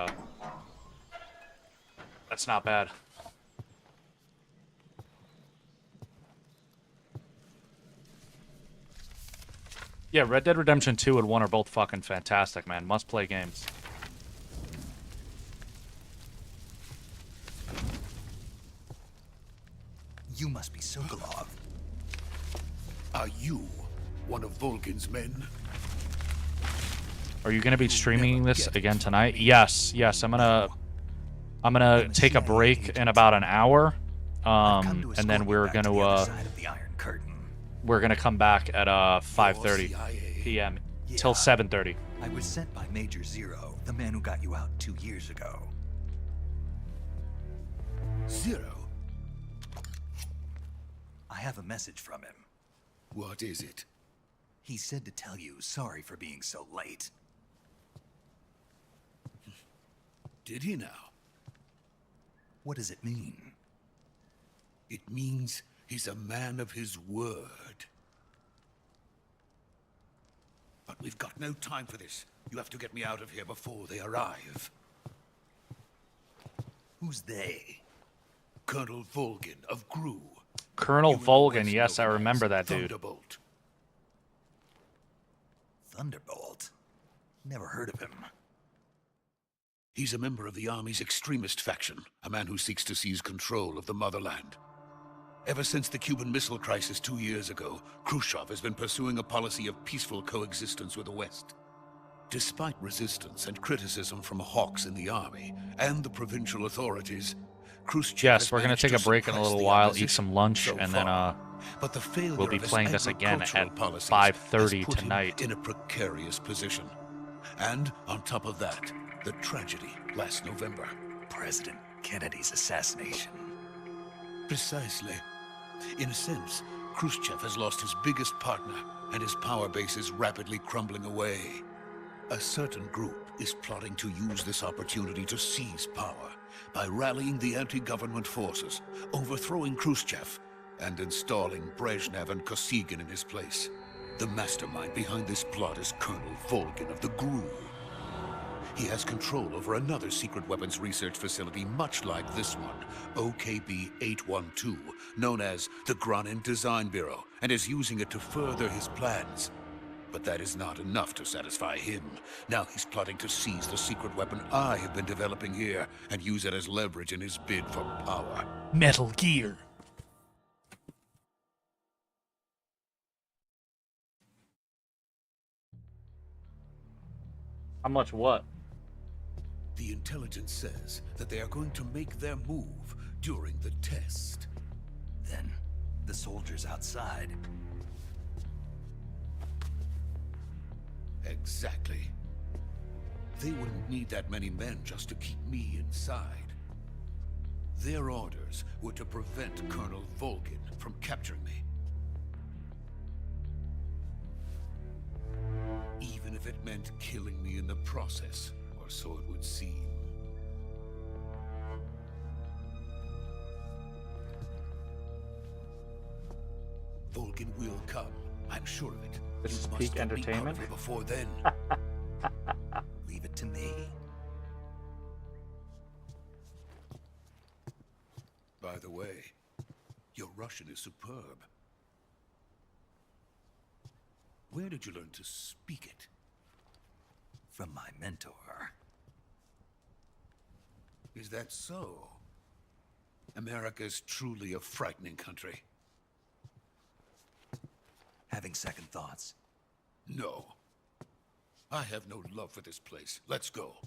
bad. Yeah, Red Dead Redemption 2 and 1 are both fucking fantastic, man. Must play games. You must be Sokolov. Are you one of Volgin's men? Are you gonna be streaming this again tonight? Yes, I'm gonna take a break in about an hour, and then we're gonna come back at 5:30 p.m. till 7:30. I was sent by Major Zero, the man who got you out 2 years ago. Zero? I have a message from him. What is it? He said to tell you sorry for being so late. Did he now? What does it mean? It means he's a man of his word. But we've got no time for this. You have to get me out of here before they arrive. Who's they? Colonel Volgin of GRU. Colonel You and Volgin, West yes, I known remember as that dude. Thunderbolt. Thunderbolt? Never heard of him. He's a member of the Army's extremist faction, a man who seeks to seize control of the motherland. Ever since the Cuban Missile Crisis 2 years ago, Khrushchev has been pursuing a policy of peaceful coexistence with the West. Despite resistance and criticism from hawks in the Army and the provincial authorities, Khrushchev Yes, has we're gonna managed take to a break in a suppress little the while, eat opposition some lunch, so and then far. But the failure we'll be of his playing this again agricultural at policies 5:30 has put him tonight. in a precarious position. And on top of that, the tragedy last November. President Kennedy's assassination. Precisely. In a sense, Khrushchev has lost his biggest partner, and his power base is rapidly crumbling away. A certain group is plotting to use this opportunity to seize power by rallying the anti-government forces, overthrowing Khrushchev, and installing Brezhnev and Kosygin in his place. The mastermind behind this plot is Colonel Volgin of the GRU. He has control over another secret weapons research facility much like this one, OKB-812, known as the Granin Design Bureau, and is using it to further his plans. But that is not enough to satisfy him. Now he's plotting to seize the secret weapon I have been developing here and use it as leverage in his bid for power. Metal Gear. How much what? The intelligence says that they are going to make their move during the test. Then, the soldiers outside. Exactly. They wouldn't need that many men just to keep me inside. Their orders were to prevent Colonel Volgin from capturing me. Even if it meant killing me in the process, or so it would seem. Volgin will come, I'm sure of it. This is You must peak get me out of entertainment. here before then. Leave it to me. By the way, your Russian is superb. Where did you learn to speak it? From my mentor. Is that so? America's truly a frightening country. Having second thoughts. No. I have no love for this place. Let's go.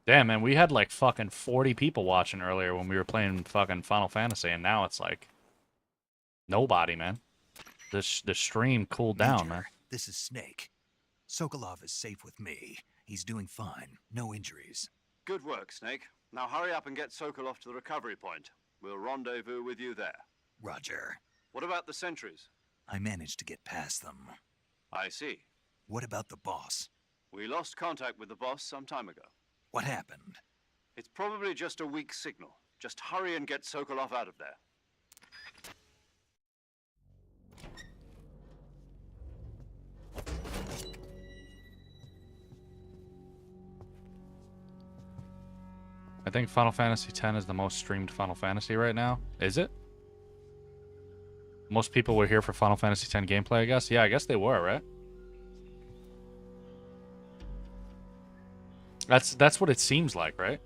Damn, man, we had like fucking 40 people watching earlier when we were playing fucking Final Fantasy, and now it's like nobody, man. The stream cooled down, Major, man. this is Snake. Sokolov is safe with me. He's doing fine. No injuries. Good work, Snake. Now hurry up and get Sokolov to the recovery point. We'll rendezvous with you there. Roger. What about the sentries? I managed to get past them. I see. What about the boss? We lost contact with the boss some time ago. What happened? It's probably just a weak signal. Just hurry and get Sokolov out of there. I think Final Fantasy X is the most streamed Final Fantasy right now. Is it? Most people were here for Final Fantasy X gameplay, I guess. Yeah, I guess they were, right? That's what it seems like, right?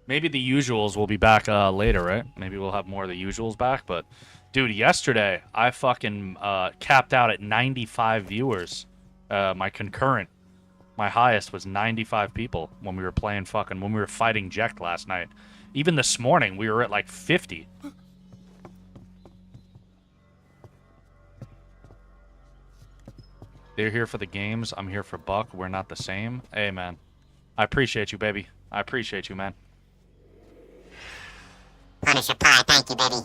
Maybe the usuals will be back later, right? Maybe we'll have more of the usuals back. But, dude, yesterday I fucking capped out at 95 viewers. My concurrent, my highest was 95 people when we were playing when we were fighting Jekt last night. Even this morning we were at like 50. They're here for the games. I'm here for Buck. We're not the same. Hey, man. I appreciate you, baby. I appreciate you, man. Punisher Pie, thank you, baby.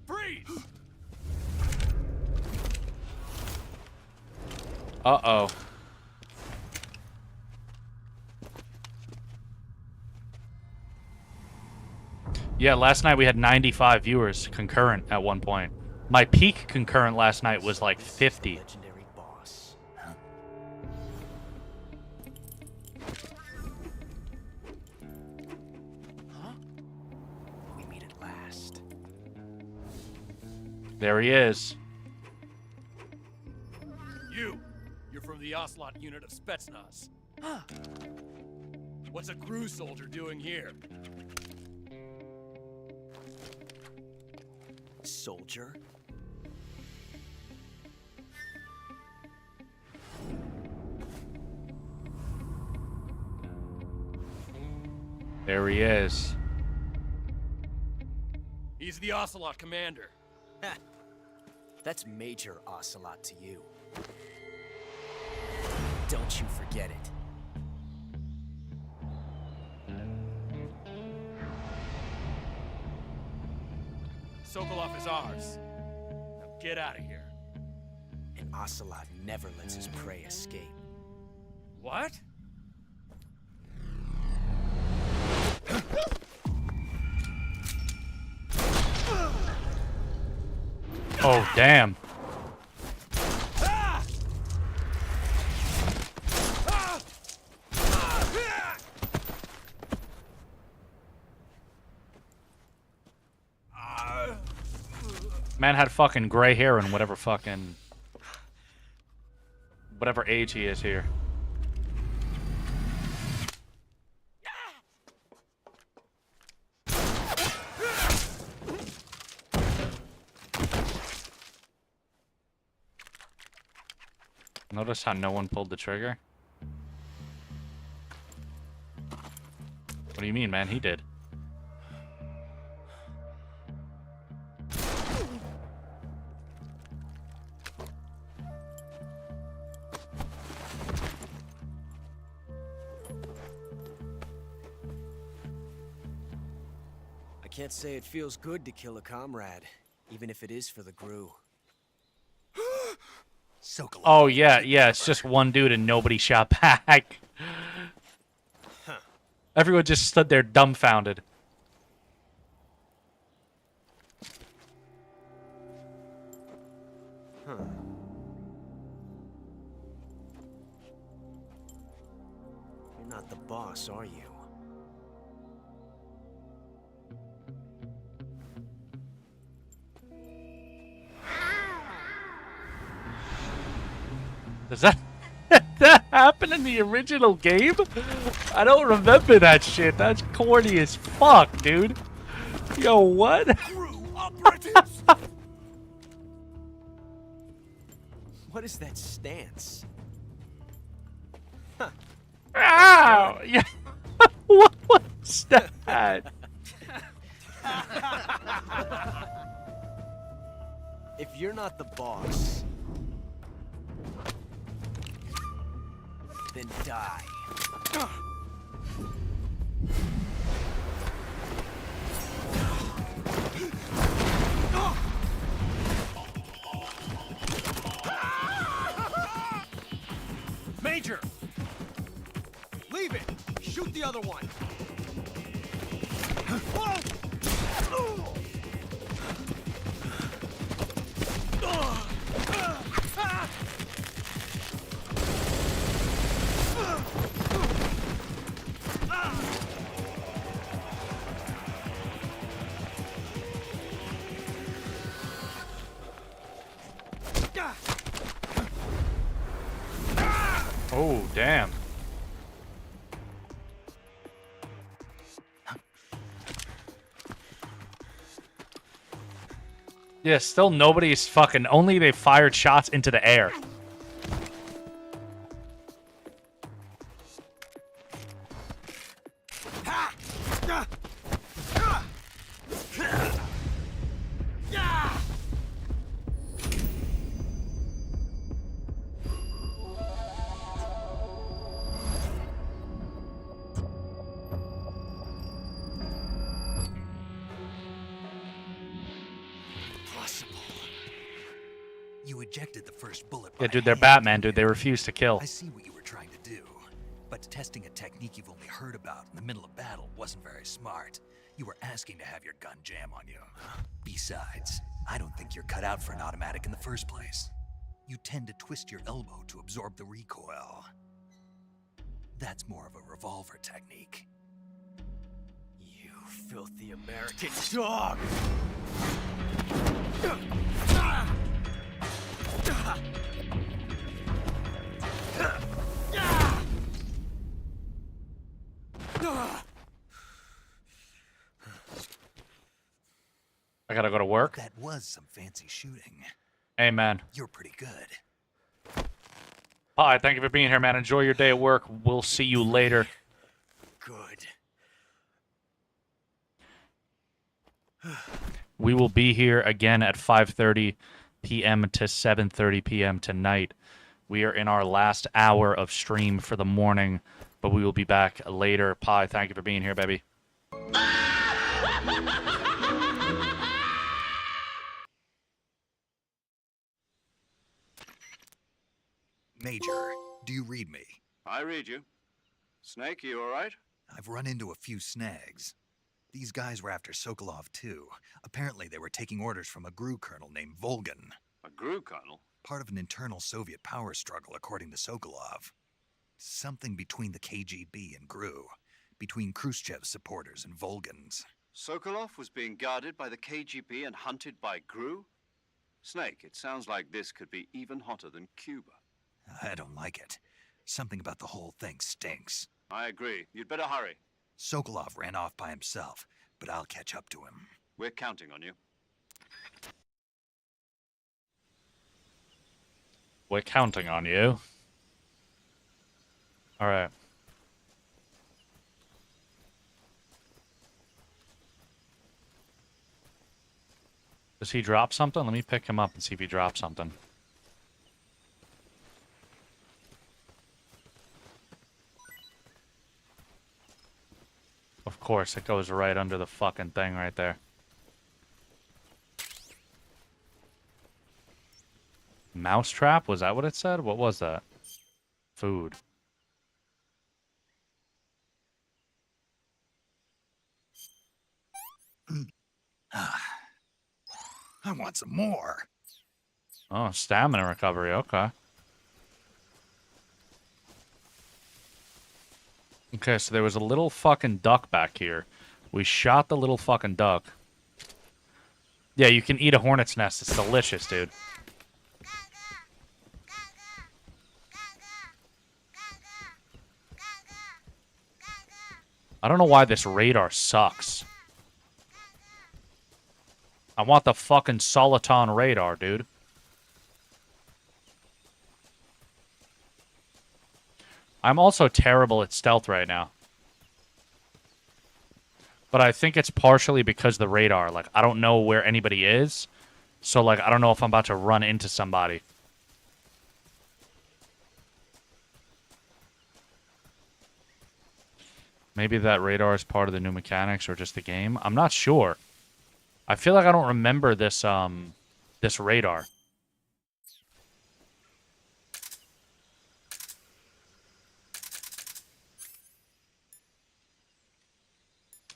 Freeze! Uh-oh. Yeah, last night we had 95 viewers concurrent at one point. My peak concurrent last night was like 50. Legendary boss. Huh? We meet at last. There he is. You're from the Ocelot unit of Spetsnaz. Huh. What's a crew soldier doing here? Soldier? There he is. He's the Ocelot commander. Ha. That's Major Ocelot to you. Don't you forget it. Sokolov is ours. Now get out of here. And Ocelot never lets his prey escape. What? Oh, damn. Man had fucking gray hair and whatever age he is here. Notice how no one pulled the trigger? What do you mean, man? He did. I can't say it feels good to kill a comrade, even if it is for the Gru. Sokolov. Oh, yeah, it's just one dude and nobody shot back. Everyone just stood there dumbfounded. Huh. You're not the boss, are you? Does that that happen in the original game? I don't remember that shit. That's corny as fuck, dude. Yo, what? What is that stance? Ow! Yeah. What was that? If you're not the boss, then die. Major! Leave it! Shoot the other one! Oh, damn. Yeah, still nobody's fucking... Only they fired shots into the air. You ejected the first bullet. Yeah, by dude, they're hand. Batman, dude. They refuse to kill. I see what you were trying to do, but testing a technique you've only heard about in the middle of battle wasn't very smart. You were asking to have your gun jam on you. Besides, I don't think you're cut out for an automatic in the first place. You tend to twist your elbow to absorb the recoil. That's more of a revolver technique. You filthy American dog! I gotta go to work. That was some fancy shooting. Hey, man. You're pretty good. Hi, thank you for being here, man. Enjoy your day at work. We'll see you later. Good. We will be here again at 5:30 p.m. to 7:30 p.m. tonight. We are in our last hour of stream for the morning, but we will be back later. Pi, thank you for being here, baby. Major, do you read me? I read you. Snake, you all right? I've run into a few snags. These guys were after Sokolov too. Apparently they were taking orders from a GRU colonel named Volgan. A GRU colonel? Part of an internal Soviet power struggle, according to Sokolov. Something between the KGB and GRU. Between Khrushchev's supporters and Volgan's. Sokolov was being guarded by the KGB and hunted by GRU? Snake, it sounds like this could be even hotter than Cuba. I don't like it. Something about the whole thing stinks. I agree. You'd better hurry. Sokolov ran off by himself, but I'll catch up to him. We're counting on you. We're counting on you. Alright. Does he drop something? Let me pick him up and see if he drops something. Of course, it goes right under the fucking thing right there. Mousetrap? Was that what it said? What was that? Food. I want some more. Oh, stamina recovery. Okay. Okay, so there was a little fucking duck back here. We shot the little fucking duck. Yeah, you can eat a hornet's nest. It's delicious, dude. I don't know why this radar sucks. I want the fucking Soliton radar, dude. I'm also terrible at stealth right now. But I think it's partially because of the radar. Like, I don't know where anybody is. So, like, I don't know if I'm about to run into somebody. Maybe that radar is part of the new mechanics or just the game. I'm not sure. I feel like I don't remember this, this radar.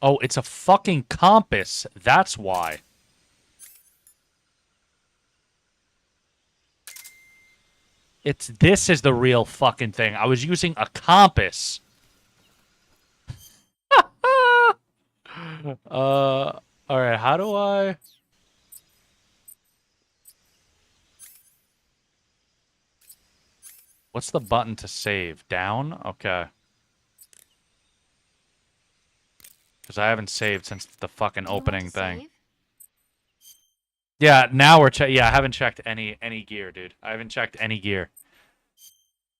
Oh, it's a fucking compass. That's why. This is the real fucking thing. I was using a compass. Alright, how do I... What's the button to save? Down? Okay. Because I haven't saved since the fucking opening thing. Save? Yeah, now we're yeah, I haven't checked any gear, dude. I haven't checked any gear.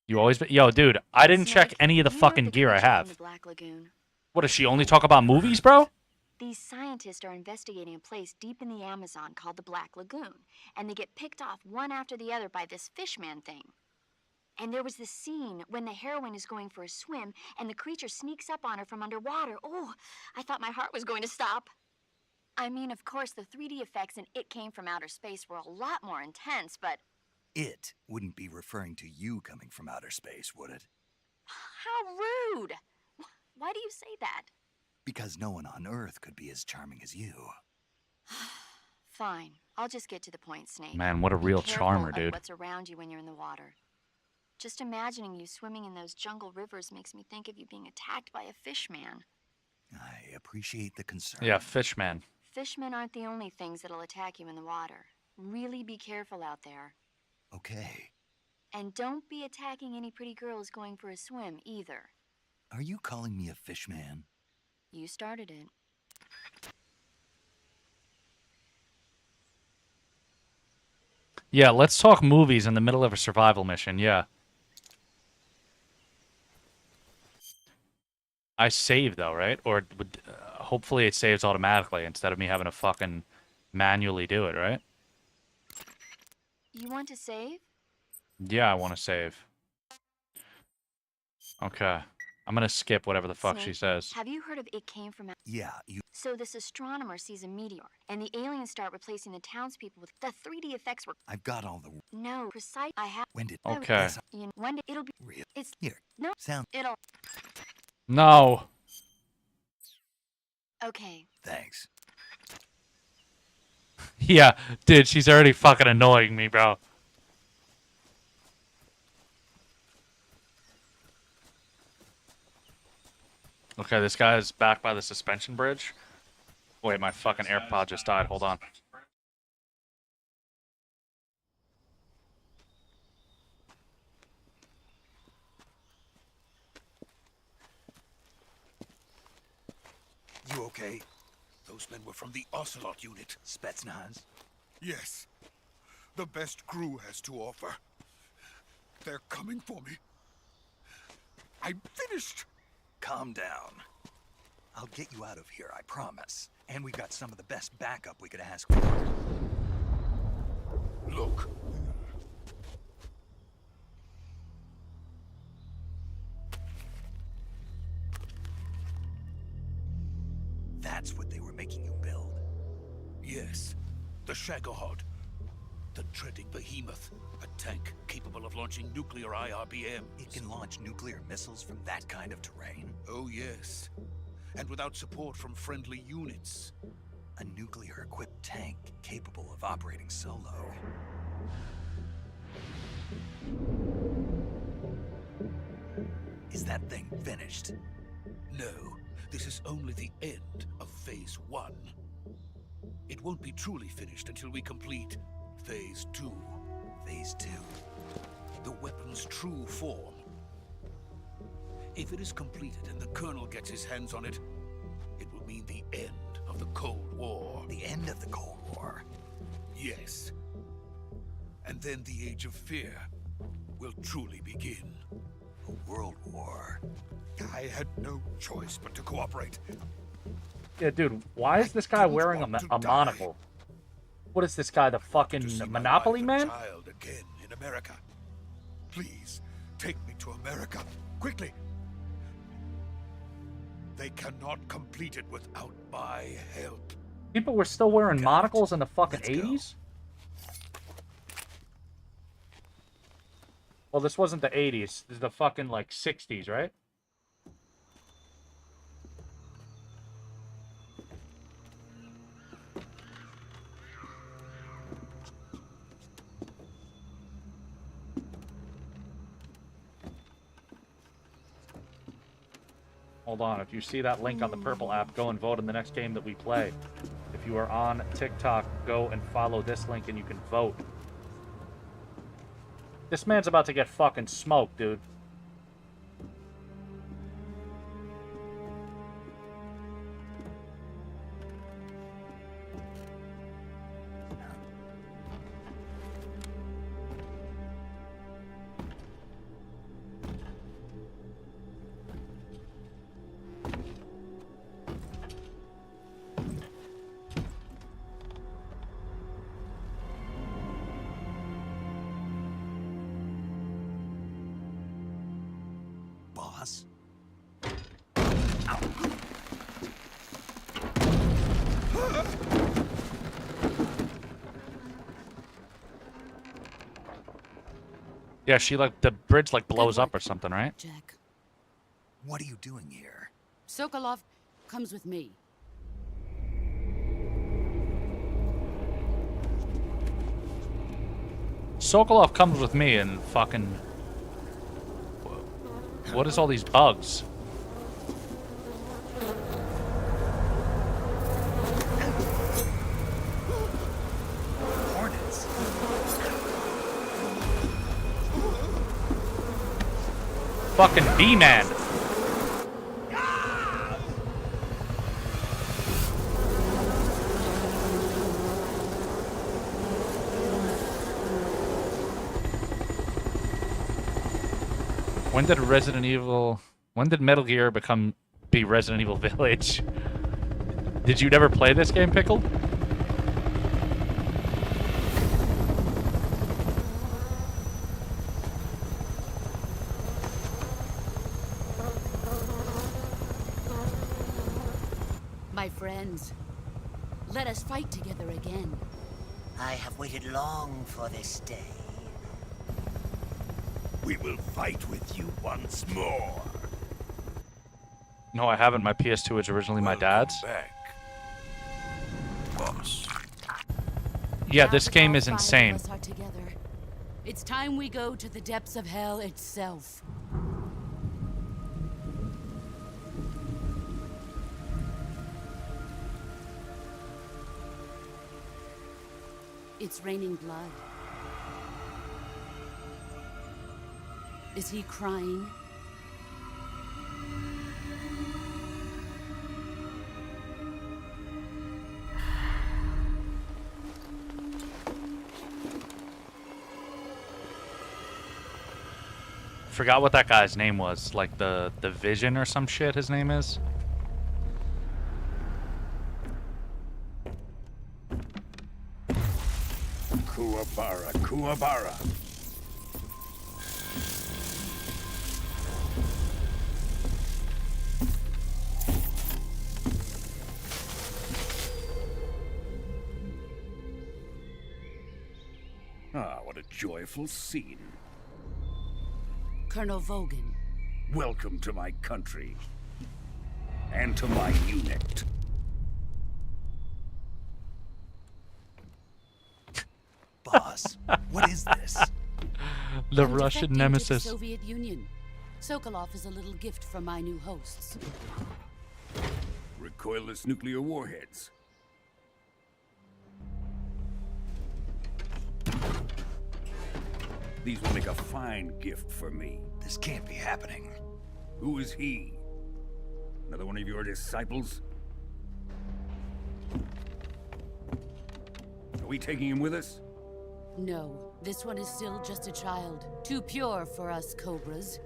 You always yo, dude, I didn't check any of the fucking gear I have. Black Lagoon. What does she only talk about movies, bro? These scientists are investigating a place deep in the Amazon called the Black Lagoon, and they get picked off one after the other by this fishman thing. And there was this scene when the heroine is going for a swim, and the creature sneaks up on her from underwater. Oh, I thought my heart was going to stop. I mean, of course, the 3D effects in It Came from Outer Space were a lot more intense, but... It wouldn't be referring to you coming from outer space, would it? How rude! Why do you say that? Because no one on Earth could be as charming as you. Fine. I'll just get to the point, Snake. Man, what a real Be charmer, careful of dude. what's around you when you're in the water. Just imagining you swimming in those jungle rivers makes me think of you being attacked by a fishman. I appreciate the concern. Yeah, fishman. Fishmen aren't the only things that'll attack you in the water. Really be careful out there. Okay. And don't be attacking any pretty girls going for a swim, either. Are you calling me a fishman? You started it. Yeah, let's talk movies in the middle of a survival mission, yeah. I save, though, right? Or would, hopefully it saves automatically instead of me having to fucking manually do it, right? You want to save? Yeah, I want to save. Okay. I'm gonna skip whatever the fuck she Snake, says. Have you heard of It Came from... Yeah, you... So this astronomer sees a meteor, and the aliens start replacing the townspeople with... The 3D effects were... I've got all the... No, precise... I have... When did... Okay. You know, one day it'll be... Real... It's... Here. No. Sound... It'll... No. Okay. Thanks. Yeah, dude, she's already fucking annoying me, bro. Okay, this guy is back by the suspension bridge. Wait, my fucking AirPod just died. Hold on. You okay? Those men were from the Ocelot unit. Spetsnaz. Yes. The best crew has to offer. They're coming for me. I'm finished. Calm down. I'll get you out of here, I promise. And we've got some of the best backup we could ask for. Look. That's what they were making you build. Yes, the Shagohod. The treading behemoth. A tank capable of launching nuclear IRBM. It can launch nuclear missiles from that kind of terrain? Oh, yes. And without support from friendly units. A nuclear-equipped tank capable of operating solo. Is that thing finished? No, this is only the end of Phase 1. It won't be truly finished until we complete Phase 2. Phase 2? The weapon's true form. If it is completed and the Colonel gets his hands on it, it will mean the end of the Cold War. The end of the Cold War? Yes. And then the Age of Fear will truly begin. A world war. I had no choice but to cooperate. Yeah, dude, why is this guy wearing a monocle? What is this guy, the fucking Monopoly man? Child again in America. Please, take me to America, quickly. They cannot complete it without my help. People were still wearing monocles in the fucking 80s? Well, this wasn't the 80s. This is the fucking, like, 60s, right? Hold on, if you see that link on the purple app, go and vote in the next game that we play. If you are on TikTok, go and follow this link and you can vote. This man's about to get fucking smoked, dude. Boss? Yeah, she like the bridge like blows up or something, right? Jack. What are you doing here? Sokolov comes with me. Sokolov comes with me and fucking... What is all these bugs? Hornets. Fucking B-Man. When did Metal Gear be Resident Evil Village? Did you never play this game, Pickle? My friends, let us fight together again. I have waited long for this day. We will fight with you once more. No, I haven't. My PS2 is originally my dad's. Back, boss. Yeah, Now this that game all is 5 of insane. us are together, it's time we go to the depths of hell itself. It's raining blood. Is he crying? Forgot what that guy's name was. Like the Vision or some shit his name is. Kuwabara, Kuwabara. Ah, what a joyful scene. Colonel Vogan. Welcome to my country. And to my unit. Boss, what is this? The I'm Russian defecting to nemesis. the Soviet Union. Sokolov is a little gift from my new hosts. Recoilless nuclear warheads. These will make a fine gift for me. This can't be happening. Who is he? Another one of your disciples? Are we taking him with us? No, this one is still just a child. Too pure for us Cobras.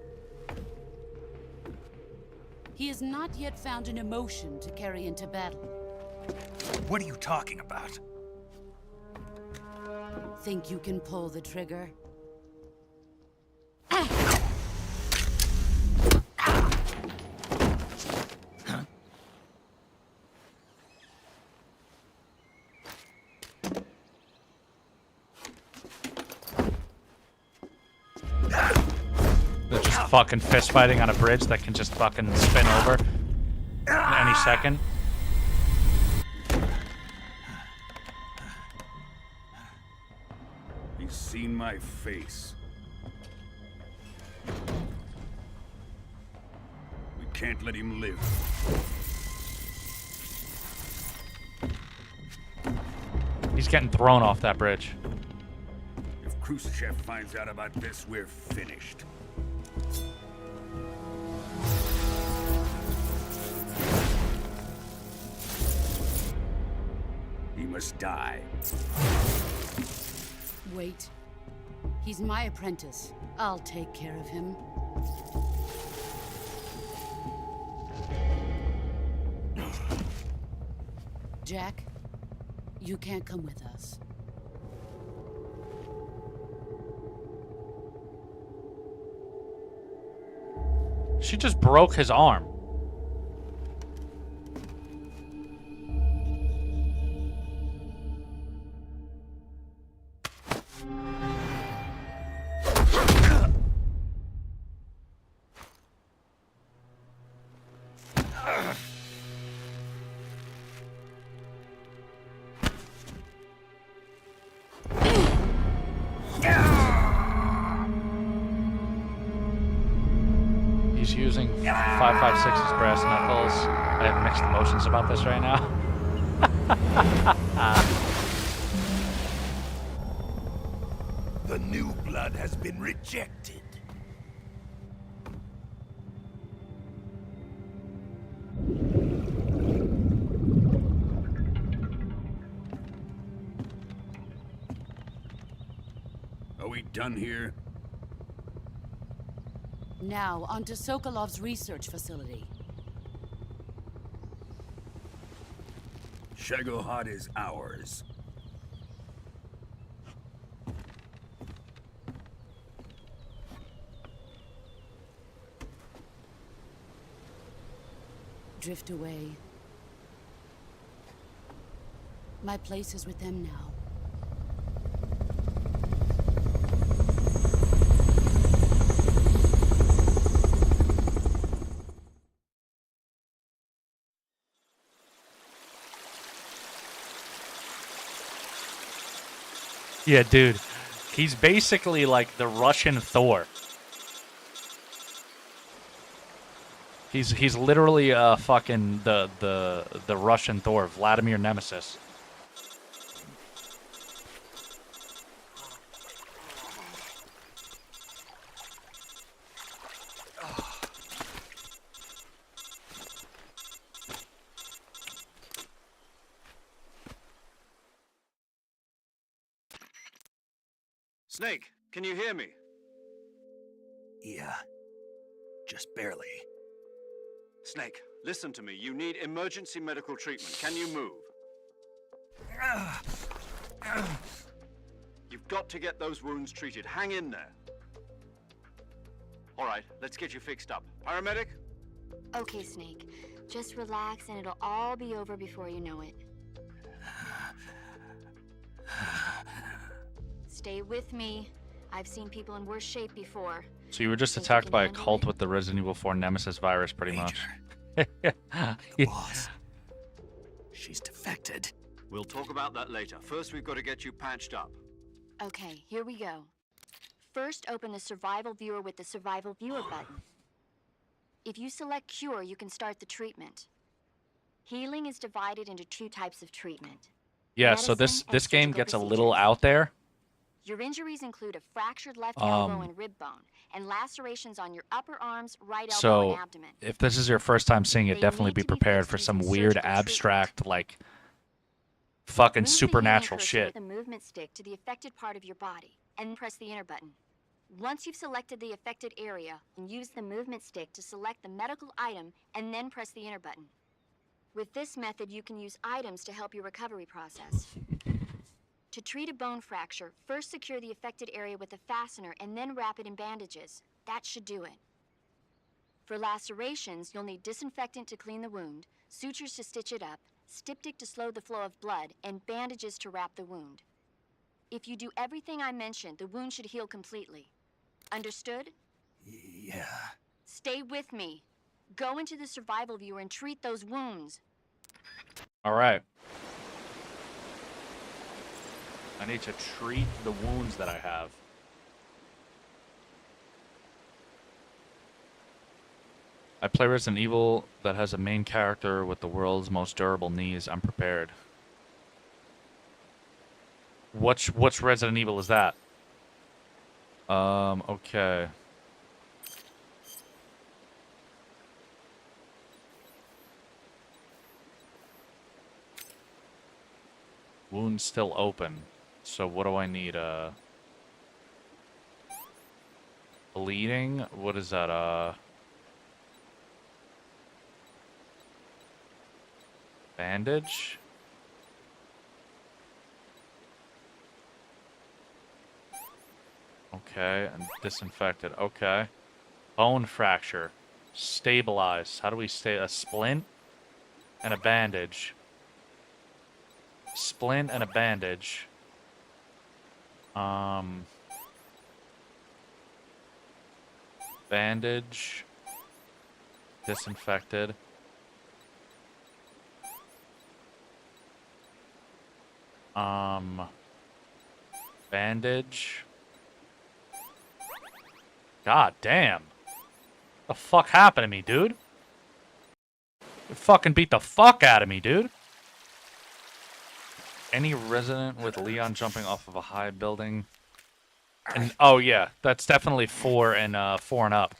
He has not yet found an emotion to carry into battle. What are you talking about? Think you can pull the trigger? They're just fucking fist fighting on a bridge that can just fucking spin over any second. He's seen my face. We can't let him live. He's getting thrown off that bridge. If Khrushchev finds out about this, we're finished. He must die. Wait. He's my apprentice. I'll take care of him. Jack, you can't come with us. She just broke his arm. He's using 556's brass knuckles. I have mixed emotions about this right now. The new blood has been rejected. Are we done here? Now, onto Sokolov's research facility. Shagohod is ours. Drift away. My place is with them now. Yeah, dude. He's basically like the Russian Thor. He's literally fucking the Russian Thor, Vladimir Nemesis. Snake, can you hear me? Yeah. Just barely. Snake, listen to me. You need emergency medical treatment. Can you move? You've got to get those wounds treated. Hang in there. All right, let's get you fixed up. Paramedic? Okay, Snake. Just relax and it'll all be over before you know it. Stay with me. I've seen people in worse shape before. So you were just attacked by a cult with the Resident Evil 4 Nemesis virus, pretty much. The boss. She's defected. We'll talk about that later. First, we've got to get you patched up. Okay, here we go. First, open the survival viewer with the survival viewer button. If you select cure, you can start the treatment. Healing is divided into 2 types of treatment. Yeah, so this game gets a little out there. Your injuries include a fractured left elbow and rib bone, and lacerations on your upper arms, right elbow, and abdomen. If this is your first time seeing it, definitely be prepared for some weird, abstract, like, fucking supernatural shit. Move the movement stick to the affected part of your body, and press the enter button. Once you've selected the affected area, use the movement stick to select the medical item, and then press the enter button. With this method, you can use items to help your recovery process. To treat a bone fracture, first secure the affected area with a fastener and then wrap it in bandages. That should do it. For lacerations, you'll need disinfectant to clean the wound, sutures to stitch it up, styptic to slow the flow of blood, and bandages to wrap the wound. If you do everything I mentioned, the wound should heal completely. Understood? Yeah. Stay with me. Go into the survival viewer and treat those wounds. All right. I need to treat the wounds that I have. I play Resident Evil that has a main character with the world's most durable knees. I'm prepared. Which Resident Evil is that? Okay. Wound still open. So what do I need? Bleeding? What is that? Bandage? Okay, and disinfected. Okay. Bone fracture. Stabilize. How do we stay? A splint and a bandage. Splint and a bandage. Bandage. Disinfected. Bandage. God damn. The fuck happened to me, dude? You fucking beat the fuck out of me, dude. Any resident with Leon jumping off of a high building? And oh yeah, that's definitely 4 and up.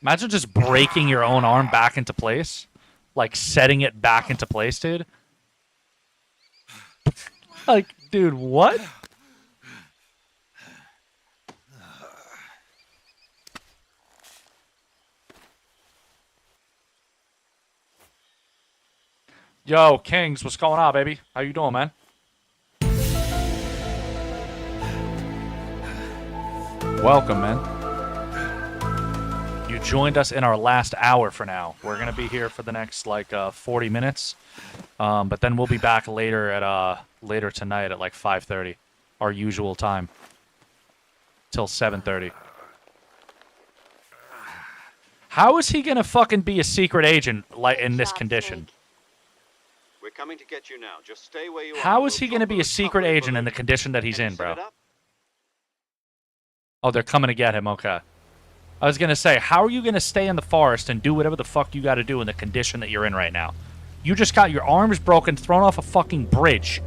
Imagine just breaking your own arm back into place. Like setting it back into place, dude. Like, dude, what? Yo, Kings, what's going on, baby? How you doing, man? Welcome, man. You joined us in our last hour for now. We're gonna be here for the next like 40 minutes, but then we'll be back later at later tonight at like 5:30, our usual time, till 7:30. How is he gonna fucking be a secret agent like in this condition? We're coming to get you now. Just stay where you are. How is he going to be a secret agent in the condition that he's in, bro? Oh, they're coming to get him. Okay. I was going to say, how are you going to stay in the forest and do whatever the fuck you got to do in the condition that you're in right now? You just got your arms broken, thrown off a fucking bridge.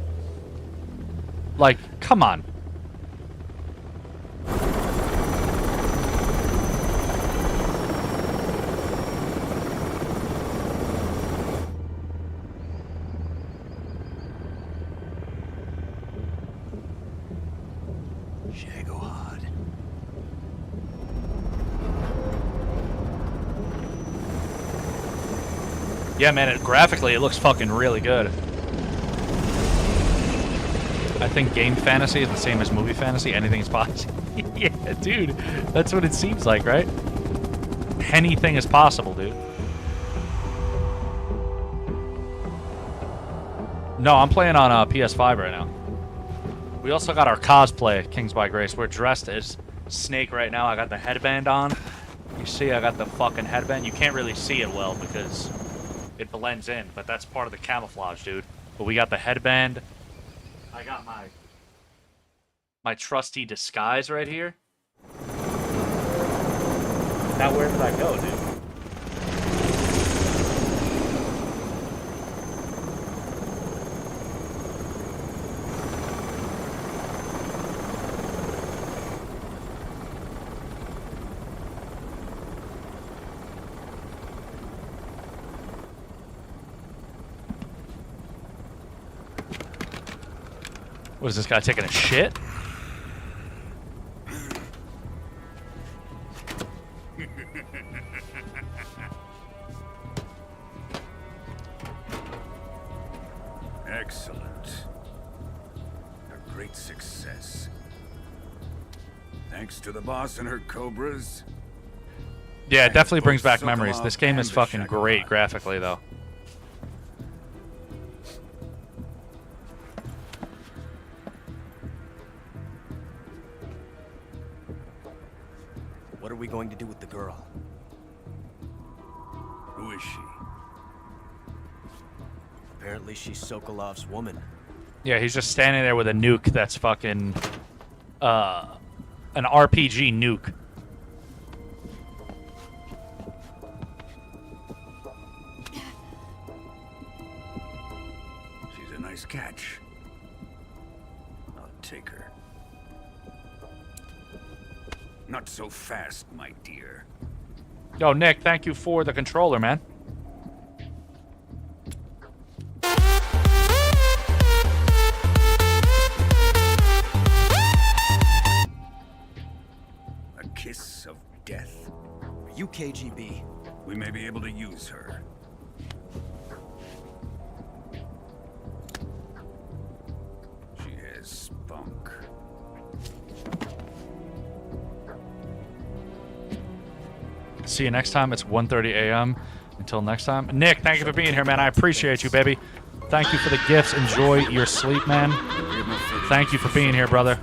Like, come on. Yeah, man, graphically it looks fucking really good. I think game fantasy is the same as movie fantasy. Anything's possible. Yeah, dude. That's what it seems like, right? Anything is possible, dude. No, I'm playing on PS5 right now. We also got our cosplay, Kings by Grace. We're dressed as Snake right now. I got the headband on. You see, I got the fucking headband. You can't really see it well because it blends in, but that's part of the camouflage, dude. But we got the headband. I got my trusty disguise right here. Now where did I go, dude? What is this guy taking a shit? Excellent. A great success. Thanks to the boss and her cobras. Yeah, it definitely brings back memories. This game is fucking great graphically, though. What are we going to do with the girl? Who is she? Apparently she's Sokolov's woman. Yeah, he's just standing there with a nuke that's fucking... an RPG nuke. She's a nice catch. I'll take her. Not so fast, my dear. Yo, Nick, thank you for the controller, man. A kiss of death? Are you KGB? We may be able to use her. She has spunk. See you next time. It's 1:30 a.m. Until next time. Nick, thank you for being here, man. I appreciate you, baby. Thank you for the gifts. Enjoy your sleep, man. Thank you for being here, brother.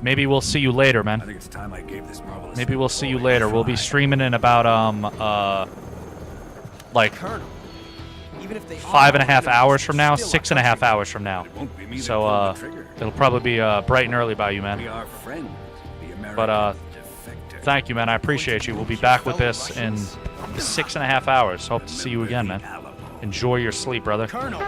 Maybe we'll see you later, man. I think it's time I gave this marvelous Maybe we'll see you later. We'll be streaming in about, like, Even if they 5.5 hours from now, 6.5 hours from now. So, it'll probably be bright and early by you, man. We are friends, the American But, defector. thank you, man. I appreciate you. We'll be back with this in 6.5 hours. Hope to see you again, man. Enjoy your sleep, brother. Colonel.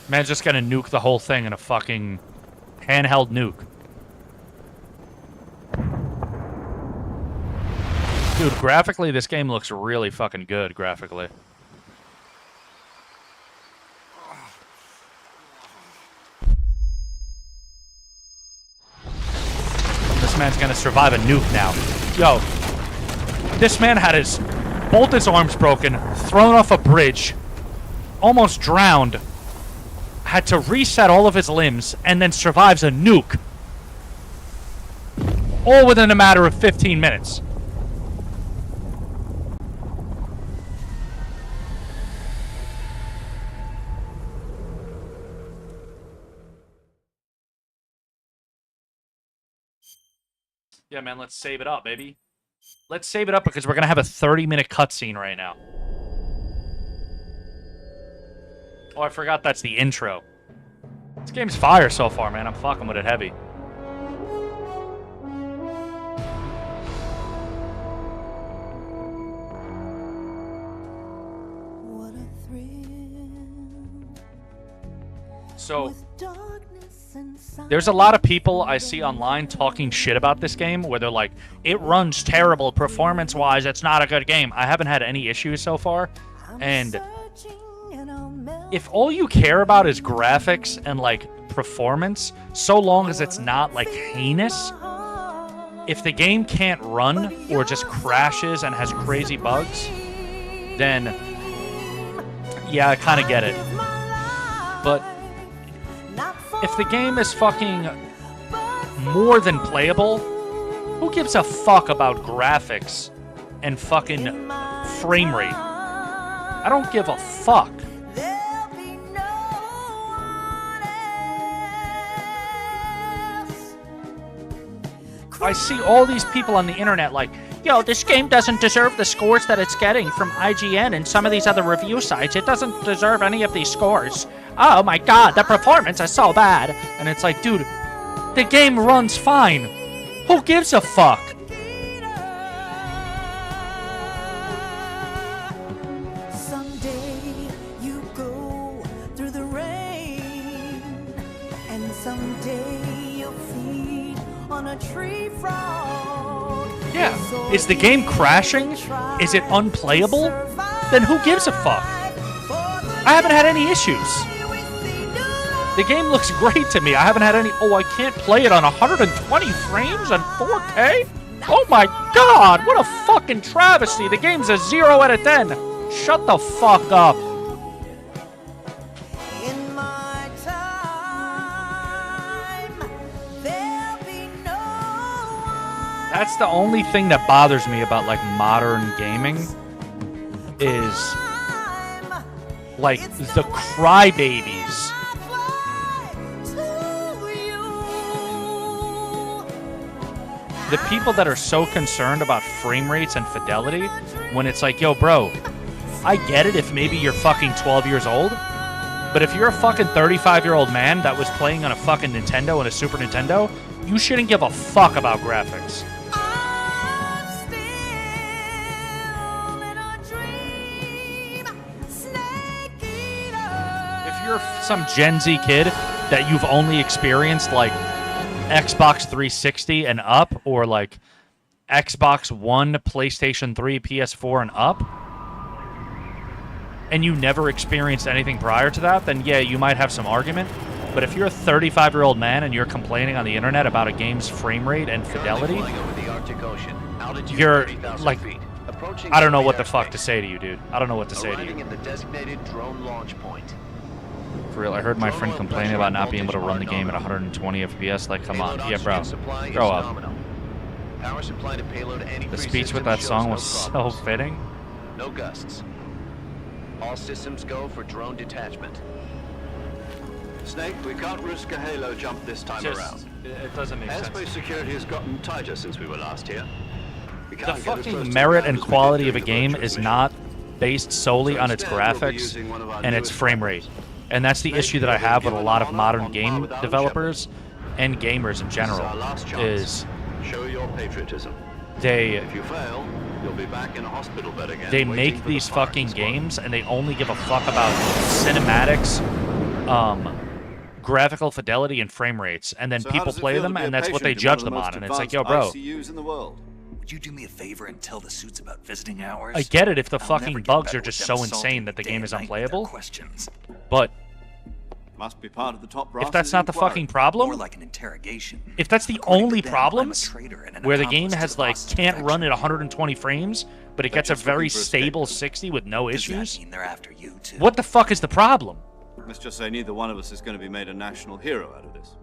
Man's just gonna nuke the whole thing in a fucking handheld nuke. Dude, graphically, this game looks really fucking good, graphically. This man's gonna survive a nuke now. Yo, this man had both his arms broken, thrown off a bridge, almost drowned, had to reset all of his limbs, and then survives a nuke. All within a matter of 15 minutes. Yeah, man, let's save it up, baby. Let's save it up because we're going to have a 30-minute cutscene right now. Oh, I forgot that's the intro. This game's fire so far, man. I'm fucking with it heavy. So, there's a lot of people I see online talking shit about this game where they're like, it runs terrible performance-wise, it's not a good game. I haven't had any issues so far, and if all you care about is graphics and, like, performance, so long as it's not like heinous. If the game can't run or just crashes and has crazy bugs, then yeah, I kind of get it. But if the game is fucking more than playable, who gives a fuck about graphics and fucking frame rate? I don't give a fuck. I see all these people on the internet like, yo, this game doesn't deserve the scores that it's getting from IGN and some of these other review sites. It doesn't deserve any of these scores. Oh my god, the performance is so bad. And it's like, dude, the game runs fine. Who gives a fuck? Someday you go through the rain, and someday you'll feed on a tree frog. Yeah. Is the game crashing? Is it unplayable? Then who gives a fuck? I haven't had any issues. The game looks great to me. I haven't had any... Oh, I can't play it on 120 frames and 4K? Oh my god, what a fucking travesty. The game's a 0 out of 10. Shut the fuck up. In my time, there'll be no one. That's the only thing that bothers me about, like, modern gaming is, like, the crybabies. The people that are so concerned about frame rates and fidelity, when it's like, yo, bro, I get it if maybe you're fucking 12 years old, but if you're a fucking 35-year-old man that was playing on a fucking Nintendo and a Super Nintendo, you shouldn't give a fuck about graphics. If you're some Gen Z kid that you've only experienced, like, Xbox 360 and up, or like Xbox One, PlayStation 3, PS4 and up, and you never experienced anything prior to that, then yeah, you might have some argument. But if you're a 35-year-old man and you're complaining on the internet about a game's frame rate and fidelity, you're like, I don't know what the fuck to say to you, dude. I don't know what to say to you. For real, I heard my friend complaining about not being able to run the game at 120 FPS. Like, come on. Yeah, bro. Grow up. The speech with that song was so fitting. No gusts. All systems go for drone detachment. Snake, we can't risk a halo jump this time around. It doesn't make sense. Airspace security has gotten tighter since we were last here. The fucking merit and quality of a game is not based solely on its graphics and its frame rate. And that's the issue that I have with a lot of modern game developers and gamers in general, is show your patriotism. If you fail, you'll be back in a hospital bed again. They make these fucking games and they only give a fuck about cinematics, graphical fidelity, and frame rates, and then people play them and that's what they judge them on. And it's like, yo, bro, would you do me a favor and tell the suits about visiting hours? I get it if the fucking bugs are just so insane that the game is unplayable. But must be part of the top if that's not the fucking problem, more like an interrogation. If that's the only problem, where the game has like can't run at 120 frames, but it gets a very stable 60 with no issues, they're after you too? What the fuck is the problem? Let's just say neither one of us is going to be made a national hero out of this.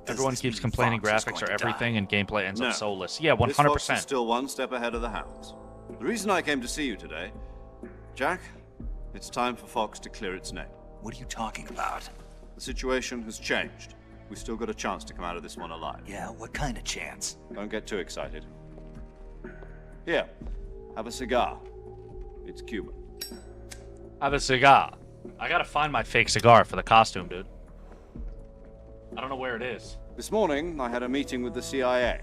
Everyone keeps complaining graphics are everything and gameplay ends up soulless. Yeah, 100%. This Fox is still one step ahead of the Hounds. The reason I came to see you today, Jack, it's time for Fox to clear its name. What are you talking about? The situation has changed. We've still got a chance to come out of this one alive. Yeah, what kind of chance? Don't get too excited. Here, have a cigar. It's Cuban. Have a cigar. I gotta find my fake cigar for the costume, dude. I don't know where it is. This morning, I had a meeting with the CIA.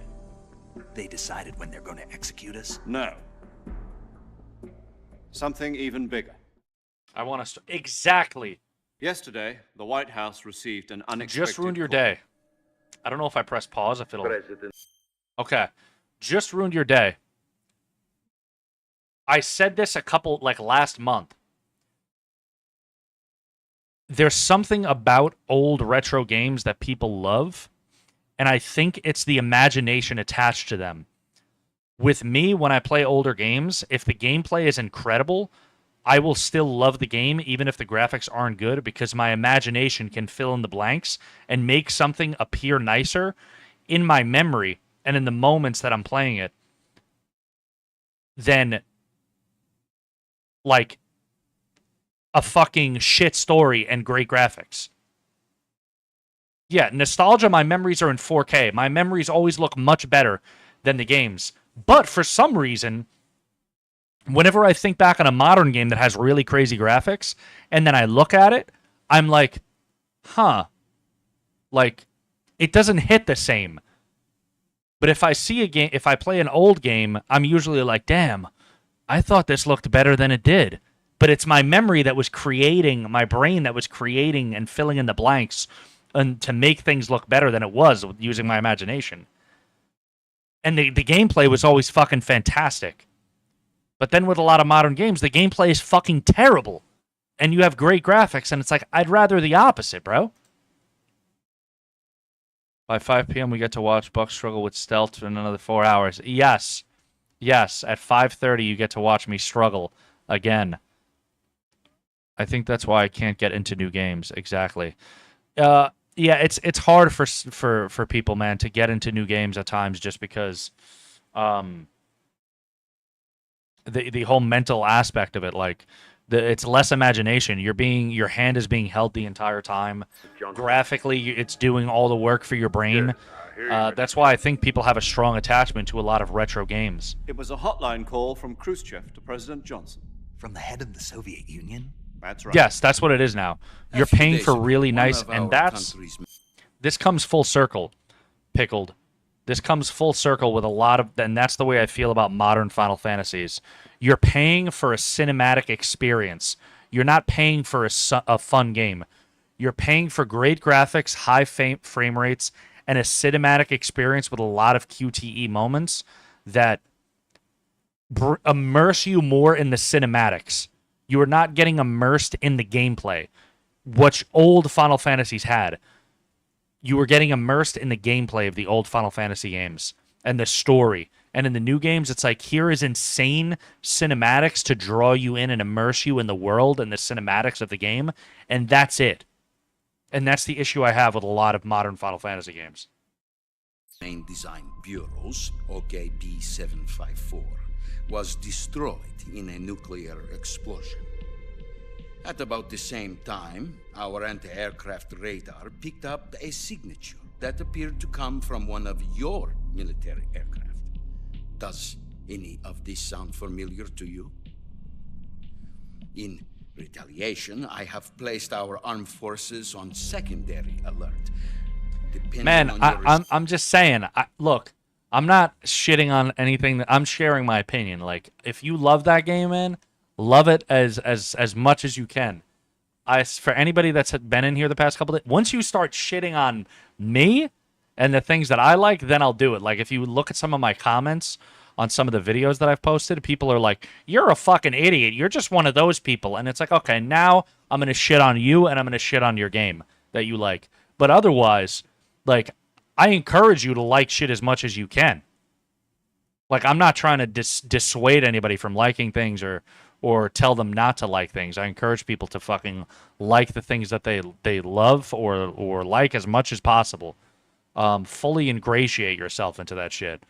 They decided when they're going to execute us? No. Something even bigger. I want us to... Exactly. Yesterday, the White House received an unexpected... Just ruined your day. I don't know if I press pause, if it'll... Okay. Just ruined your day. I said this last month. there's something about old retro games that people love, and I think it's the imagination attached to them. With me, when I play older games, if the gameplay is incredible, I will still love the game even if the graphics aren't good, because my imagination can fill in the blanks and make something appear nicer in my memory and in the moments that I'm playing it than like a fucking shit story and great graphics. Yeah, nostalgia, my memories are in 4K. My memories always look much better than the games. But for some reason, whenever I think back on a modern game that has really crazy graphics, and then I look at it, I'm like, huh. Like, it doesn't hit the same. But if I see a game, if I play an old game, I'm usually like, damn, I thought this looked better than it did. But it's my memory that was creating, my brain that was creating and filling in the blanks and to make things look better than it was using my imagination. And the gameplay was always fucking fantastic. But then with a lot of modern games, the gameplay is fucking terrible. And you have great graphics, and it's like, I'd rather the opposite, bro. By 5 p.m., we get to watch Buck struggle with stealth for another 4 hours. Yes. Yes, at 5:30, you get to watch me struggle again. I think that's why I can't get into new games. Exactly. Yeah, it's hard for people, man, to get into new games at times just because the whole mental aspect of it, like it's less imagination. Your hand is being held the entire time. Graphically, it's doing all the work for your brain. That's why I think people have a strong attachment to a lot of retro games. It was a hotline call from Khrushchev to President Johnson. From the head of the Soviet Union? That's right. Yes, that's what it is now. You're paying for really nice, and this comes full circle, Pickled. This comes full circle with a lot of, and that's the way I feel about modern Final Fantasies. You're paying for a cinematic experience. You're not paying for a fun game. You're paying for great graphics, high frame rates, and a cinematic experience with a lot of QTE moments that immerse you more in the cinematics. You are not getting immersed in the gameplay, which old Final Fantasies had. You were getting immersed in the gameplay of the old Final Fantasy games and the story. And in the new games, it's like, here is insane cinematics to draw you in and immerse you in the world and the cinematics of the game, and that's it. And that's the issue I have with a lot of modern Final Fantasy games. Main design bureaus, OKB 754, was destroyed in a nuclear explosion. At about the same time, our anti-aircraft radar picked up a signature that appeared to come from one of your military aircraft. Does any of this sound familiar to you? In retaliation, I have placed our armed forces on secondary alert. Man, I'm just saying. Look, I'm not shitting on anything. I'm sharing my opinion. Like, if you love that game, man, love it as much as you can. For anybody that's been in here the past couple of days, once you start shitting on me and the things that I like, then I'll do it. Like, if you look at some of my comments on some of the videos that I've posted, people are like, you're a fucking idiot. You're just one of those people. And it's like, okay, now I'm going to shit on you and I'm going to shit on your game that you like. But otherwise, like, I encourage you to like shit as much as you can. Like, I'm not trying to dissuade anybody from liking things or tell them not to like things. I encourage people to fucking like the things that they love or like as much as possible. Fully ingratiate yourself into that shit.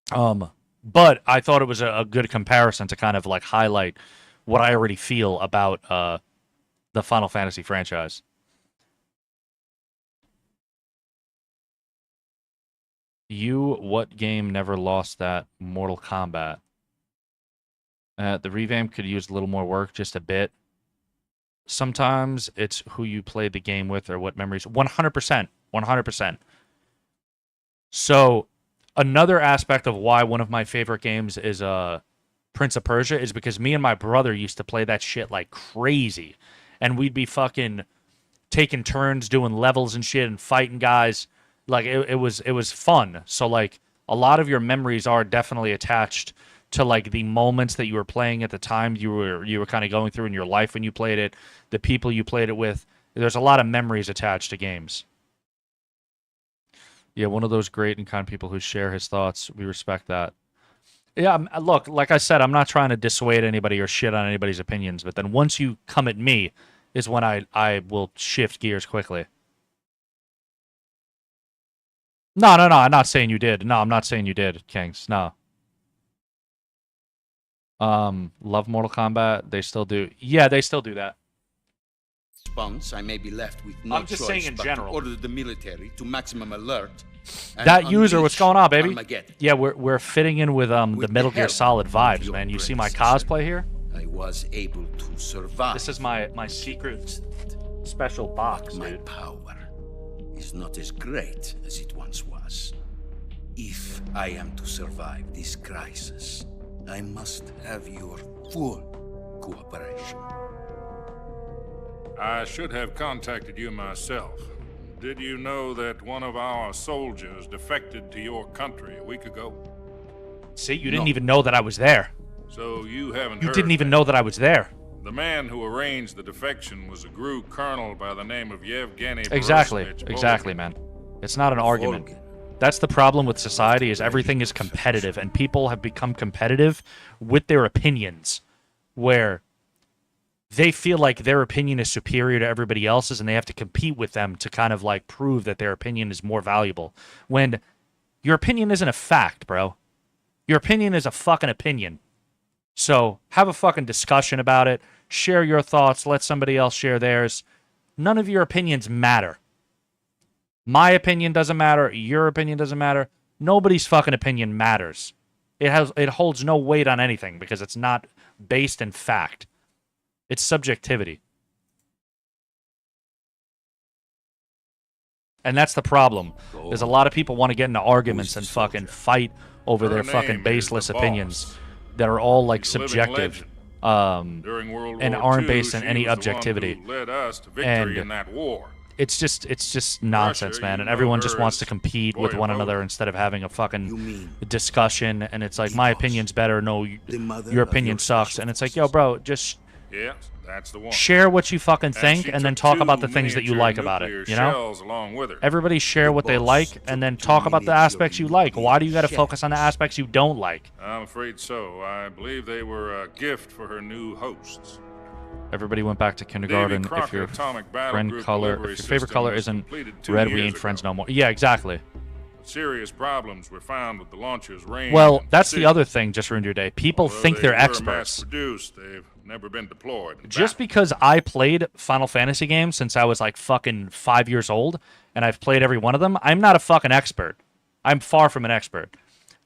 But I thought it was a good comparison to kind of like highlight what I already feel about the Final Fantasy franchise. What game never lost that? Mortal Kombat. The revamp could use a little more work, just a bit. Sometimes it's who you play the game with or what memories. 100%. 100%. So, another aspect of why one of my favorite games is Prince of Persia is because me and my brother used to play that shit like crazy. And we'd be fucking taking turns doing levels and shit and fighting guys. Like, it was fun. So, like, a lot of your memories are definitely attached to like the moments that you were playing at the time you were kind of going through in your life when you played it, the people you played it with. There's a lot of memories attached to games. Yeah, one of those great and kind people who share his thoughts. We respect that. Yeah, look, like I said, I'm not trying to dissuade anybody or shit on anybody's opinions, but then once you come at me is when I will shift gears quickly. No, I'm not saying you did. No, I'm not saying you did, Kings. No. Love Mortal Kombat. They still do. Yeah, they still do that. Response, I may be left with no I'm just saying in general. To order the military to maximum alert. That user, what's going on, baby? Armageddon. Yeah, we're fitting in with the Metal Gear Solid vibes, man. You see my cosplay here? I was able to survive. This is my secret special box, my dude. power is not as great as it once was. If I am to survive this crisis, I must have your full cooperation. I should have contacted you myself. Did you know that one of our soldiers defected to your country a week ago? See, you didn't even know that I was there. So you haven't You heard didn't even know that I was there. The man who arranged the defection was a GRU colonel by the name of Yevgeny Exactly, Borisovich exactly, Volgin. man. It's not an argument. That's the problem with society is everything is competitive, and people have become competitive with their opinions, where they feel like their opinion is superior to everybody else's, and they have to compete with them to kind of like prove that their opinion is more valuable. When your opinion isn't a fact, bro. Your opinion is a fucking opinion. So have a fucking discussion about it. Share your thoughts. Let somebody else share theirs. None of your opinions matter. My opinion doesn't matter. Your opinion doesn't matter. Nobody's fucking opinion matters. It holds no weight on anything because it's not based in fact. It's subjectivity. And that's the problem. Is a lot of people want to get into arguments and fucking fight over their fucking baseless opinions that are all like subjective and aren't based in any objectivity. And it's just nonsense, man. And everyone just wants to compete with one another instead of having a fucking discussion. And it's like, my opinion's better. No, your opinion sucks. And it's like, yo, bro, just that's the one. Share what you fucking think and then talk about the things that you like about it, you know? Everybody share what they like and then talk about the aspects you like. Why do you got to focus on the aspects you don't like? I'm afraid so. I believe they were a gift for her new hosts. Everybody went back to kindergarten. If your favorite color isn't red, we ain't friends no more. Yeah, exactly. Serious problems were found with the launcher's range. Well, that's the other thing just ruined your day. People think they're experts. Mass-produced, they've never been deployed. Just because I played Final Fantasy games since I was like fucking 5 years old, and I've played every one of them, I'm not a fucking expert. I'm far from an expert.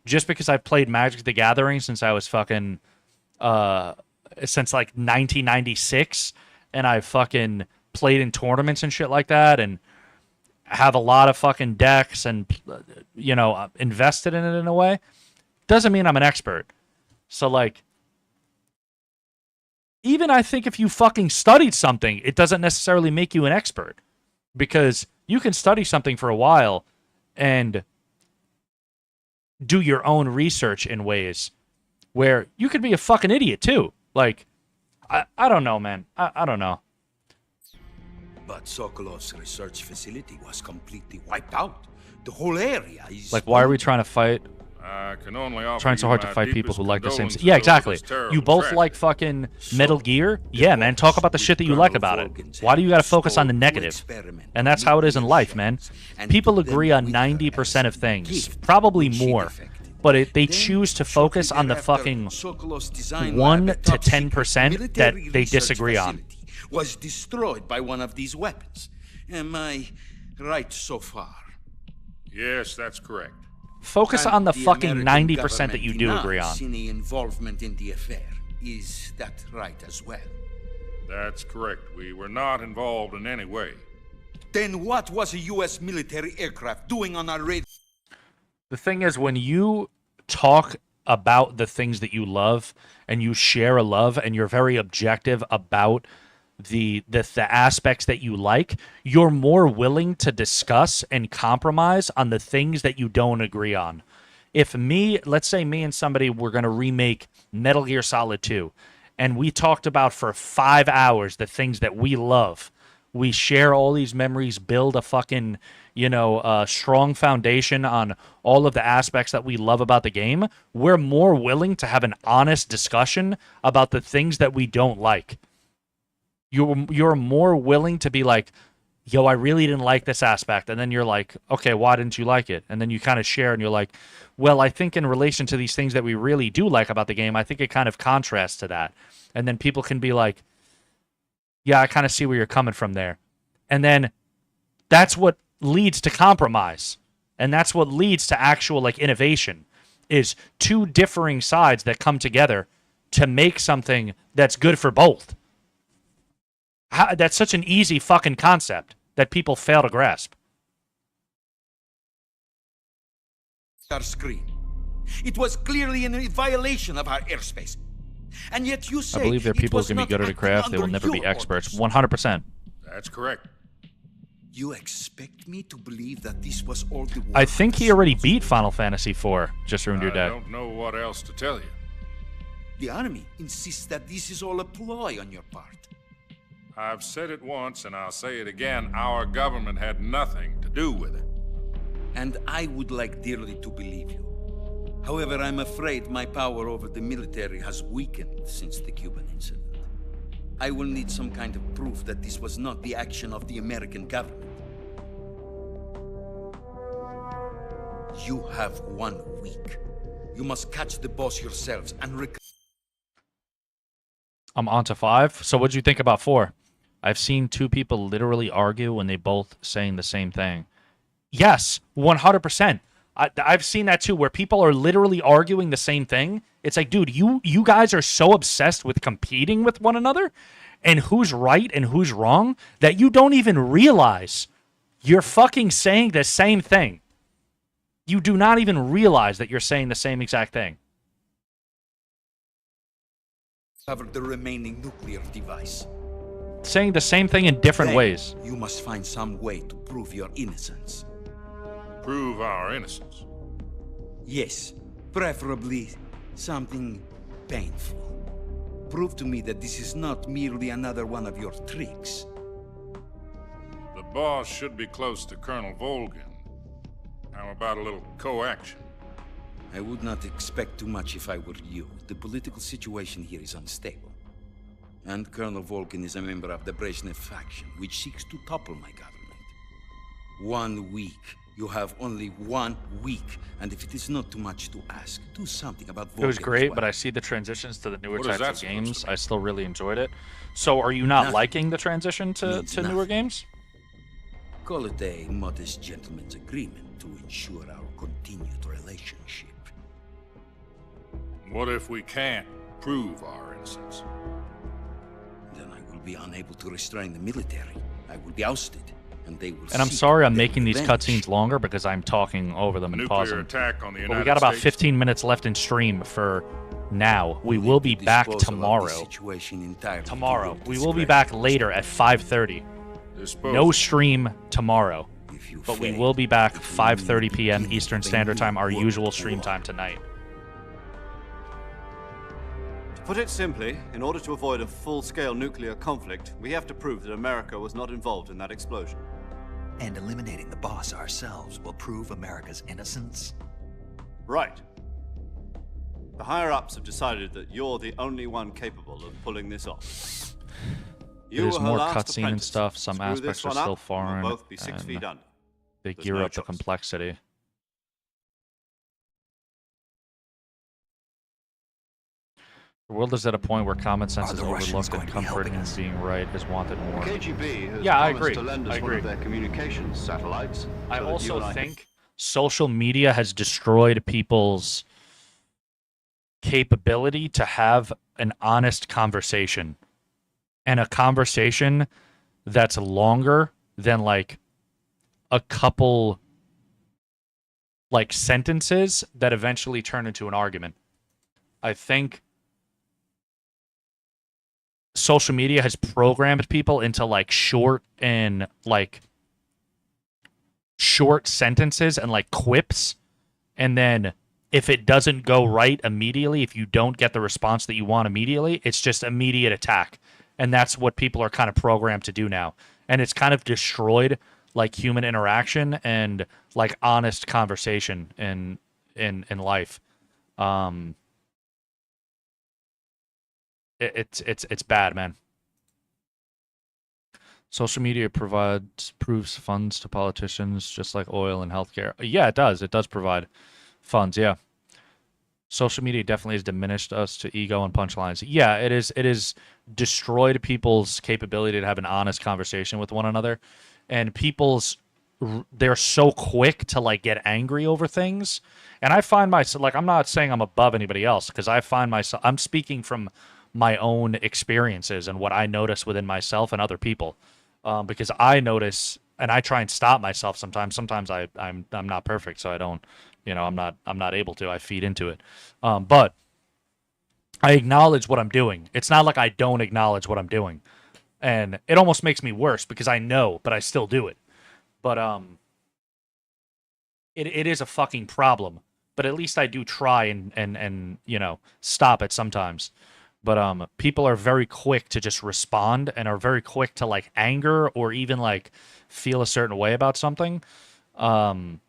Just because I've played Magic the Gathering since I was fucking since like 1996, and I've fucking played in tournaments and shit like that, and have a lot of fucking decks and, you know, invested in it in a way, doesn't mean I'm an expert. So, like, even I think if you fucking studied something, it doesn't necessarily make you an expert. Because you can study something for a while and do your own research in ways where you could be a fucking idiot, too. Like, I don't know, man. I don't know. But Sokolov's research facility was completely wiped out. The whole area is... Like, why are we trying to fight? I can only offer trying so hard to fight people who like the same... Yeah, exactly. You both like fucking Metal Gear? Yeah, man. Talk about the shit that you like about it. Why do you gotta focus on the negative? And that's how it is in life, man. People agree on 90% of things. Probably more. But they choose to focus on the fucking 1 to 10% that they disagree on. Was destroyed by one of these weapons. Am I right so far? Yes, that's correct. Focus on the fucking 90% that you do agree on. Any involvement in the affair. Is that right as well? That's correct. We were not involved in any way. Then what was a U.S. military aircraft doing on our radar? The thing is, when you talk about the things that you love and you share a love and you're very objective about the aspects that you like, you're more willing to discuss and compromise on the things that you don't agree on. if let's say me and somebody were going to remake Metal Gear Solid 2, and we talked about for 5 hours the things that we love, we share all these memories, build a fucking, strong foundation on all of the aspects that we love about the game, we're more willing to have an honest discussion about the things that we don't like. You're more willing to be like, yo, I really didn't like this aspect. And then you're like, okay, why didn't you like it? And then you kind of share and you're like, well, I think in relation to these things that we really do like about the game, I think it kind of contrasts to that. And then people can be like, yeah, I kind of see where you're coming from there. And then that's what leads to compromise. And that's what leads to actual innovation, is two differing sides that come together to make something that's good for both. That's such an easy fucking concept that people fail to grasp. Our screen. It was clearly in violation of our airspace. And yet you say I believe there are people who can be good at a craft. They will never be experts. 100%. That's correct. You expect me to believe that this was all the work? I think he already beat Final Fantasy IV. Just ruined your day. I don't know what else to tell you. The army insists that this is all a ploy on your part. I've said it once, and I'll say it again. Our government had nothing to do with it. And I would like dearly to believe you. However, I'm afraid my power over the military has weakened since the Cuban incident. I will need some kind of proof that this was not the action of the American government. You have 1 week. You must catch the boss yourselves and I'm on to 5. So what'd you think about 4? I've seen two people literally argue when they both saying the same thing. Yes, 100%. I've seen that too, where people are literally arguing the same thing. It's like, dude, you guys are so obsessed with competing with one another and who's right and who's wrong that you don't even realize you're fucking saying the same thing. You do not even realize that you're saying the same exact thing. cover the remaining nuclear device. Saying the same thing in different ways. You must find some way to prove your innocence. Prove our innocence? Yes, preferably something painful. Prove to me that this is not merely another one of your tricks. The boss should be close to Colonel Volgin. How about a little co-action? I would not expect too much if I were you. The political situation here is unstable. And Colonel Volgin is a member of the Brezhnev faction, which seeks to topple my government. 1 week. You have only 1 week. And if it is not too much to ask, do something about Volgin. It was great, but I see the transitions to the newer types of games. I still really enjoyed it. So are you not liking the transition to newer games? Call it a modest gentleman's agreement to ensure our continued relationship. What if we can't prove our innocence? Then I will be unable to restrain the military. I will be ousted, and they will. And I'm sorry I'm making these cutscenes longer because I'm talking over them and pausing. Attack on the but we got about 15 minutes left in stream for now. We will be back tomorrow. Tomorrow. We will be back later at 5:30. No stream tomorrow. But we will be back 5:30 p.m. Eastern Standard Time, our usual stream time tonight. To put it simply, in order to avoid a full-scale nuclear conflict, we have to prove that America was not involved in that explosion. And eliminating the boss ourselves will prove America's innocence? Right. The higher-ups have decided that you're the only one capable of pulling this off. There's more cutscene and stuff. Some aspects are still foreign. Both be 6 feet under. They gear up the complexity. The world is at a point where common sense is overlooked and comfort in being right is wanted more. KGB has I promised agree. to lend us one of their communications satellites. I also think social media has destroyed people's capability to have an honest conversation. And a conversation that's longer than like a couple like sentences that eventually turn into an argument. I think social media has programmed people into like short sentences and like quips, and then if it doesn't go right immediately, if you don't get the response that you want immediately, it's just immediate attack. And that's what people are kind of programmed to do now. And it's kind of destroyed like human interaction and like honest conversation in life. It's bad, man. Social media proves funds to politicians just like oil and healthcare. Yeah, it does. It does provide funds, yeah. Social media definitely has diminished us to ego and punchlines. Yeah, it is destroyed people's capability to have an honest conversation with one another. And they're so quick to like get angry over things. And I find myself, like, I'm not saying I'm above anybody else, because I find myself, I'm speaking from my own experiences and what I notice within myself and other people. Because I notice, and I try and stop myself sometimes. Sometimes I'm not perfect, so I don't, I'm not able to. I feed into it. But I acknowledge what I'm doing. It's not like I don't acknowledge what I'm doing. And it almost makes me worse because I know, but I still do it. But it is a fucking problem. But at least I do try and stop it sometimes. But people are very quick to just respond and are very quick to like anger or even like feel a certain way about something. And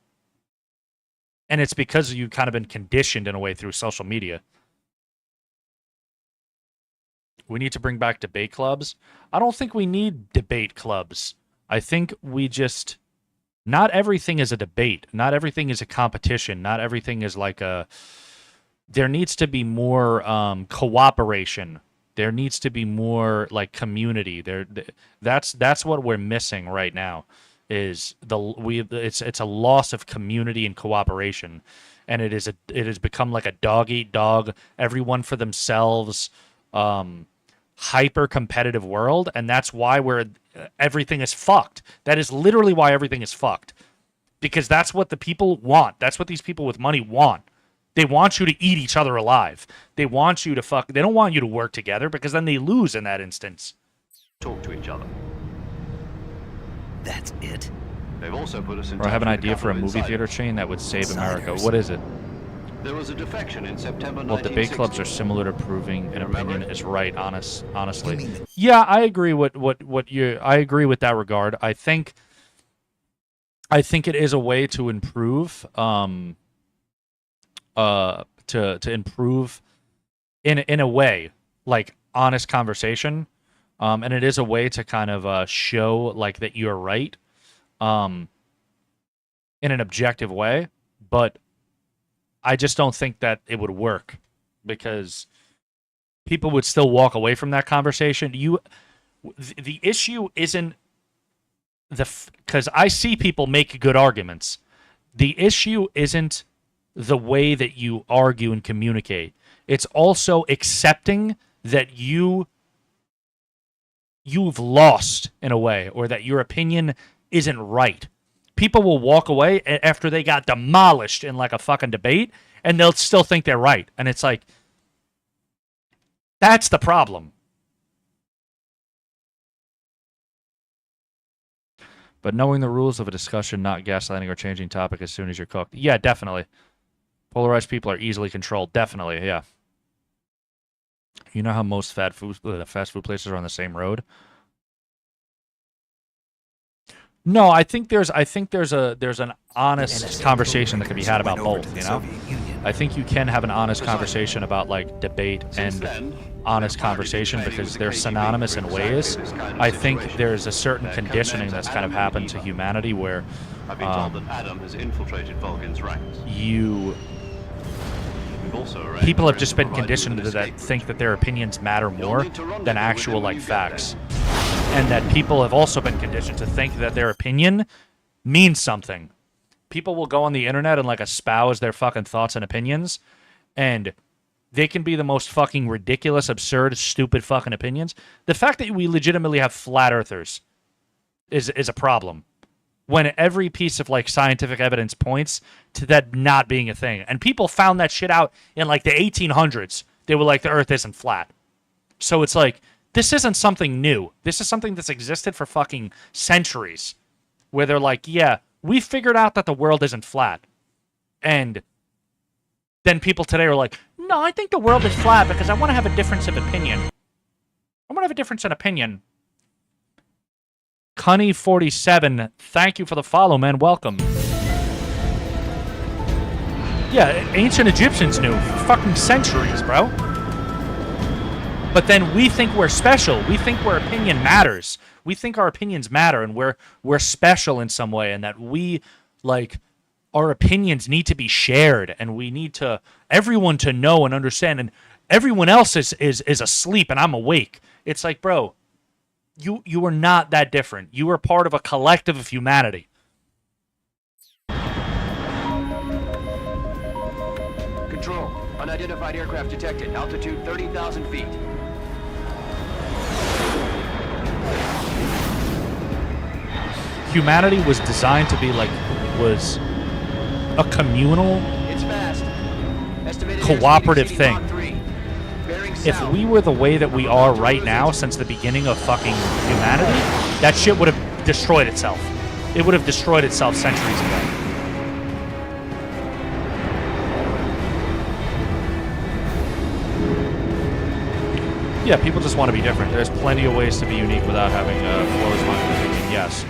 it's because you've kind of been conditioned in a way through social media. We need to bring back debate clubs. I don't think we need debate clubs. I think we just... Not everything is a debate. Not everything is a competition. Not everything is like a... There needs to be more cooperation. There needs to be more like community. That's what we're missing right now. It's a loss of community and cooperation, and it has become like a dog eat dog, everyone for themselves, hyper competitive world, and that's why everything is fucked. That is literally why everything is fucked, because that's what the people want. That's what these people with money want. They want you to eat each other alive. They want you to fuck. They don't want you to work together because then they lose in that instance. Talk to each other. That's it. They've also put us in. Or I have an idea for a movie theater chain that would save America. What is it? There was a defection in September. Well, debate clubs are similar to proving an opinion is right. Honestly, yeah, I agree. I agree with that regard. I think it is a way to improve. To improve in a way, like honest conversation, and it is a way to kind of show like that you're right, in an objective way. But I just don't think that it would work because people would still walk away from that conversation. The issue isn't because I see people make good arguments. The issue isn't the way that you argue and communicate. It's also accepting that you've lost in a way, or that your opinion isn't right. People will walk away after they got demolished in like a fucking debate, and they'll still think they're right. And it's like, that's the problem. But knowing the rules of a discussion, not gaslighting or changing topic as soon as you're cooked. Yeah, definitely. Polarized people are easily controlled. Definitely, yeah. You know how most fast food places are on the same road? No, I think there's an honest conversation that can be had about both, you know? I think you can have an honest conversation about like debate and honest conversation because they're synonymous in ways. I think there's a certain conditioning that's kind of happened to humanity where I've been told that Adam has infiltrated Vulcan's ranks. People have just been conditioned to think that their opinions matter more than actual like facts. And that people have also been conditioned to think that their opinion means something. People will go on the internet and like espouse their fucking thoughts and opinions, and they can be the most fucking ridiculous, absurd, stupid fucking opinions. The fact that we legitimately have flat earthers is a problem. When every piece of like scientific evidence points to that not being a thing. And people found that shit out in like the 1800s. They were like, the earth isn't flat. So it's like, this isn't something new. This is something that's existed for fucking centuries. Where they're like, yeah, we figured out that the world isn't flat. And then people today are like, no, I think the world is flat because I want to have a difference of opinion. I want to have a difference in opinion. Cunny47, thank you for the follow, man. Welcome. Yeah, ancient Egyptians knew for fucking centuries, bro. But then we think we're special. We think our opinion matters. We think our opinions matter and we're special in some way, and that we, like, our opinions need to be shared, and we need to everyone to know and understand, and everyone else is asleep and I'm awake. It's like, bro, you are not that different. You are part of a collective of humanity. Control. Unidentified aircraft detected. Altitude 30,000 feet. Humanity was designed to be was a communal, It's fast. Estimated cooperative airspeed thing. exceeding Mach 3. Bearing If south. we were the way that we are right now since the beginning of fucking humanity, that shit would have destroyed itself. It would have destroyed itself centuries ago. Yeah, people just want to be different. There's plenty of ways to be unique without having a closed-minded opinion, yes.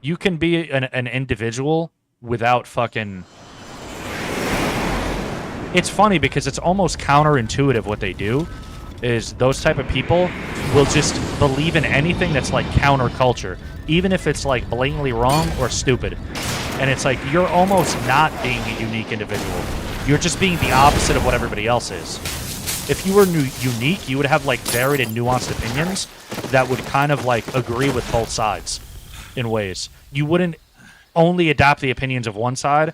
You can be an individual without fucking... It's funny because it's almost counterintuitive what they do, is those type of people will just believe in anything that's like counterculture, even if it's like blatantly wrong or stupid. And it's like, you're almost not being a unique individual. You're just being the opposite of what everybody else is. If you were unique, you would have like varied and nuanced opinions that would kind of like agree with both sides in ways. You wouldn't only adopt the opinions of one side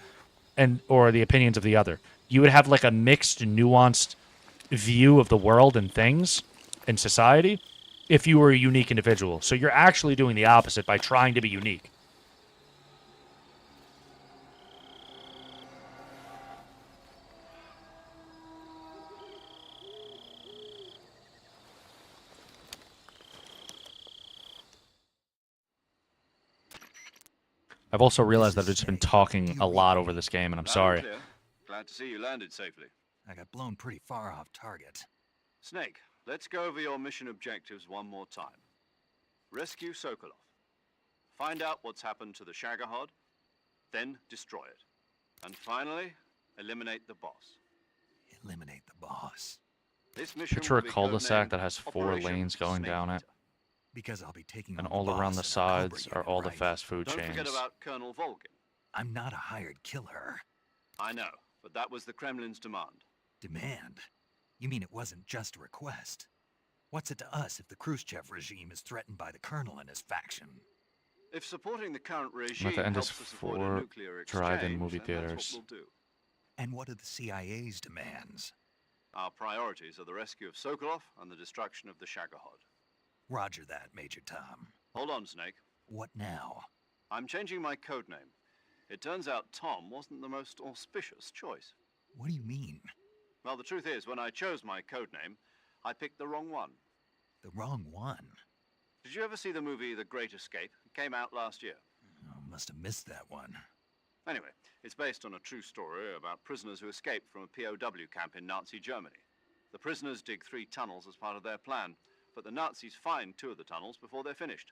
or the opinions of the other. You would have like a mixed, nuanced view of the world and things and society if you were a unique individual. So you're actually doing the opposite by trying to be unique. I've also realized that I've just been talking a lot over this game, and I'm sorry. Glad to see you landed safely. I got blown pretty far off target. Snake, let's go over your mission objectives one more time. Rescue Sokolov. Find out what's happened to the Shagohod, then destroy it. And finally, eliminate the boss. Eliminate the boss. This mission Picture a will be cul-de-sac codenamed that has 4 Operation lanes going Snake down it. Eater. Because I'll be taking And on all around the boss and Cobra sides unit, are all the right? fast food Don't chains. forget about Colonel Volgin. I'm not a hired killer. I know, but that was the Kremlin's demand. Demand? You mean it wasn't just a request? What's it to us if the Khrushchev regime is threatened by the colonel and his faction? If supporting the current I'm regime at the end of helps us avoid a 4 nuclear drive-in exchange, movie then that's theaters. what we'll do. And what are the CIA's demands? Our priorities are the rescue of Sokolov and the destruction of the Shagohod. Roger that, Major Tom. Hold on, Snake. What now? I'm changing my code name. It turns out Tom wasn't the most auspicious choice. What do you mean? Well, the truth is, when I chose my code name, I picked the wrong one. The wrong one? Did you ever see the movie The Great Escape? It came out last year. Oh, must have missed that one. Anyway, it's based on a true story about prisoners who escaped from a POW camp in Nazi Germany. The prisoners dig 3 tunnels as part of their plan, but the Nazis find 2 of the tunnels before they're finished.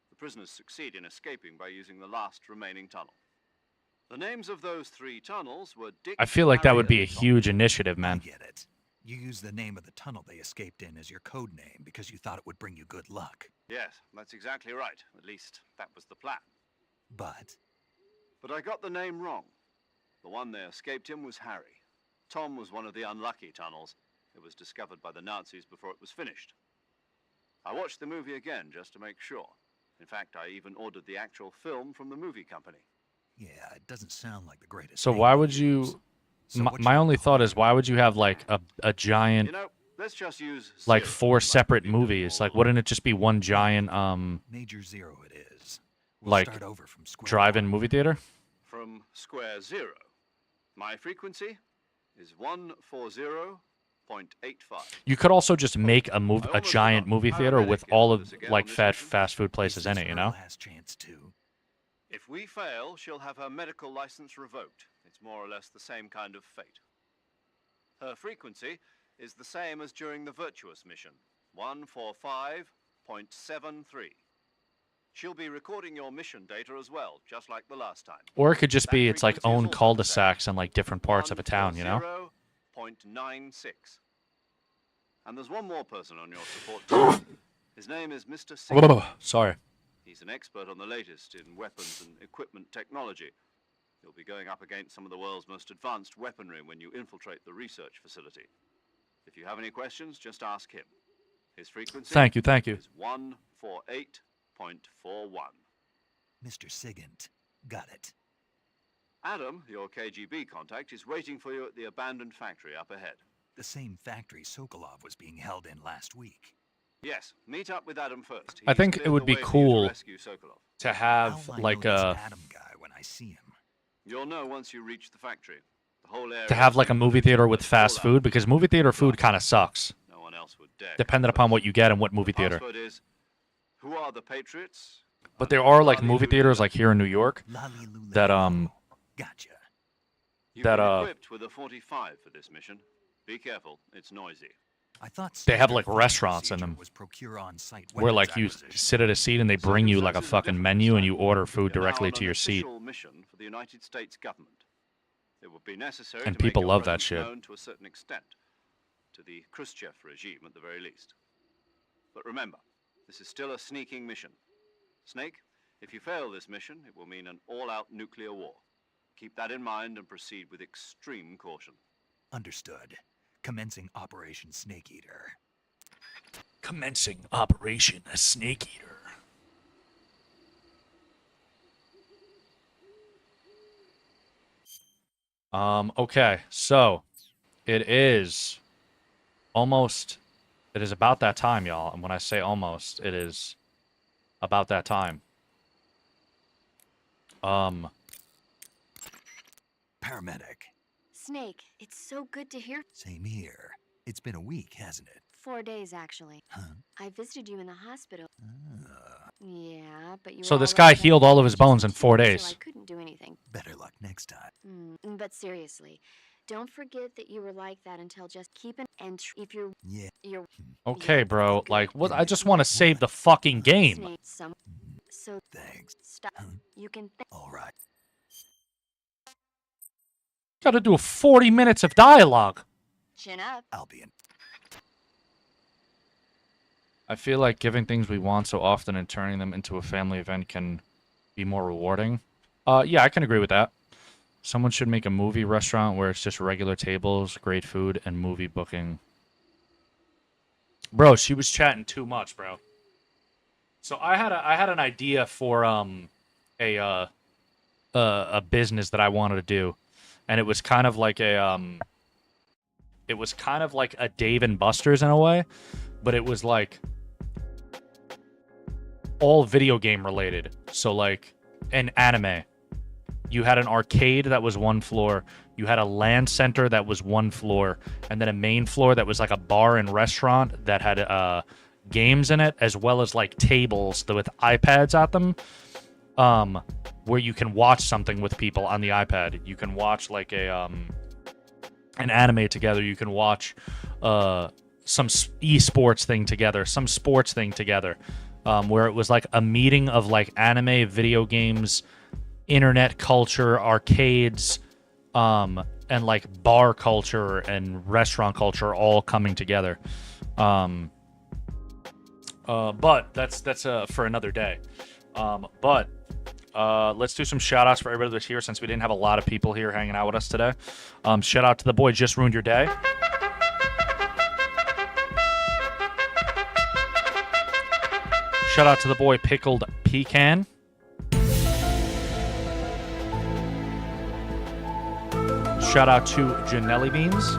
The prisoners succeed in escaping by using the last remaining tunnel. The names of those 3 tunnels were Dick... I feel like that would be a Harry, and Tom. huge initiative, I man. get it. You used the name of the tunnel they escaped in as your code name because you thought it would bring you good luck. Yes, that's exactly right. At least, that was the plan. But But I got the name wrong. The one they escaped in was Harry. Tom was one of the unlucky tunnels. It was discovered by the Nazis before it was finished. I watched the movie again just to make sure. In fact, I even ordered the actual film from the movie company. yeah, it doesn't sound like the greatest. So name why to would use. you... So what My you only call thought is, why would you have like a giant... You know, let's just use... like Zero, 4 like separate we did movies? all Like, wouldn't it just be one giant, Major Zero it is. We'll like, start over from square drive-in one. movie theater? From square 0. My frequency is 140.85. You could also just make a I almost giant forgot. movie theater with Paramedic all is of this again like on this mission? fast food places in Is it, you this her know? last chance too? If we fail, she'll have her medical license revoked. It's more or less the same kind of fate. Her frequency is the same as during the Virtuous mission, 145.73. She'll be recording your mission data as well, just like the last time. Or it could just be That it's like frequency is own also cul-de-sacs in like different parts of a town, you know? 140.96. And there's one more person on your support team. His name is Mr. Sigmund. Sorry. He's an expert on the latest in weapons and equipment technology. You'll be going up against some of the world's most advanced weaponry when you infiltrate the research facility. If you have any questions, just ask him. His frequency Thank you. is 148.41. Mr. Sigint. Got it. Adam, your KGB contact, is waiting for you at the abandoned factory up ahead. The same factory Sokolov was being held in last week. Yes, meet up with Adam first. I think it would be cool to have How will I like know this a Adam guy when I see him? You'll know once you reach the factory. The whole area to have like a movie theater with fast food, because movie theater food kind of sucks. No one else would dare. Depending upon what you get and what movie theater. Password is, who are the Patriots? But there are like movie theaters like here in New York that Gotcha. You've that been equipped with a 45 for this mission. Be careful, it's noisy. I thought they have like standard restaurants in procedure them was procure on-site where weapons like you acquisition. sit at a seat and they bring you like a fucking menu and you order food You're now directly on to an your seat. official mission for the United States government. It would be necessary And to make people your love that presence shit. known to a certain extent, to the Khrushchev regime at the very least. But remember, this is still a sneaking mission. Snake, if you fail this mission, it will mean an all-out nuclear war. Keep that in mind and proceed with extreme caution. Understood. Commencing Operation Snake Eater. Commencing Operation Snake Eater. Okay, so it is about that time, y'all. And when I say almost, it is about that time. Paramedic. Snake, it's so good to hear. Same here. It's been a week, hasn't it? 4 days, actually. Huh? I visited you in the hospital. Yeah, but you So were this already guy healed all of his medicated, bones in 4 so days. I couldn't do anything. Better luck next time. But seriously, don't forget that you were like that until just keep an entry. If you're, Yeah. you're Okay, bro. Like, what? I just want to save the fucking game. Snake, so Thanks. stop. You can. All right. Got to do 40 minutes of dialogue. Chin up. I'll be in. I feel like giving things we want so often and turning them into a family event can be more rewarding. Yeah, I can agree with that. Someone should make a movie restaurant where it's just regular tables, great food, and movie booking. Bro, she was chatting too much, bro. So I had an idea for a business that I wanted to do, and it was kind of like a Dave and Buster's in a way, but it was like all video game related. So like an anime. You had an arcade that was one floor. You had a LAN center that was one floor, and then a main floor that was like a bar and restaurant that had games in it, as well as like tables with iPads at them, where you can watch something with people on the iPad. You can watch like an anime together. You can watch some esports thing together, some sports thing together, where it was like a meeting of like anime, video games, internet culture, arcades, and like bar culture and restaurant culture all coming together. But that's for another day. But let's do some shout outs for everybody that's here, since we didn't have a lot of people here hanging out with us today. Shout out to the boy Just Ruined Your Day. Shout out to the boy Pickled Pecan. Shout out to Janelli Beans.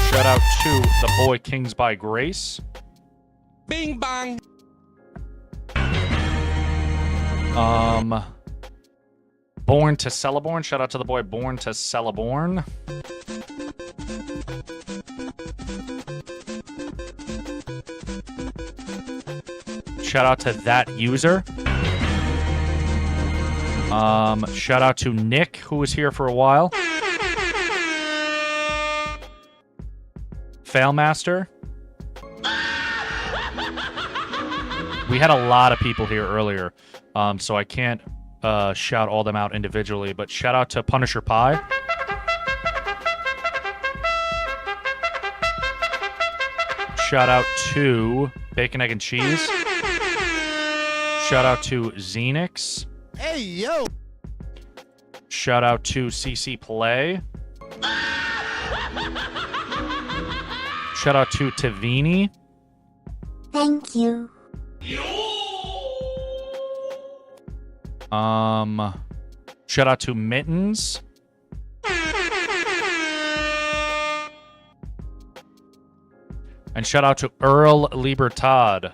Shout out to the boy Kings by Grace. Bing bang. Born to Cellaborn. Shout out to the boy Born to Cellaborn. shout out to that user. Shout out to Nick, who was here for a while. Failmaster. We had a lot of people here earlier, so I can't shout all them out individually, but shout out to Punisher Pie. Shout out to Bacon, Egg, and Cheese. Shout out to Xenix. Hey, yo! Shout out to CC Play. Shout out to Tavini. Thank you. Shout out to Mittens. And shout out to Earl Libertad.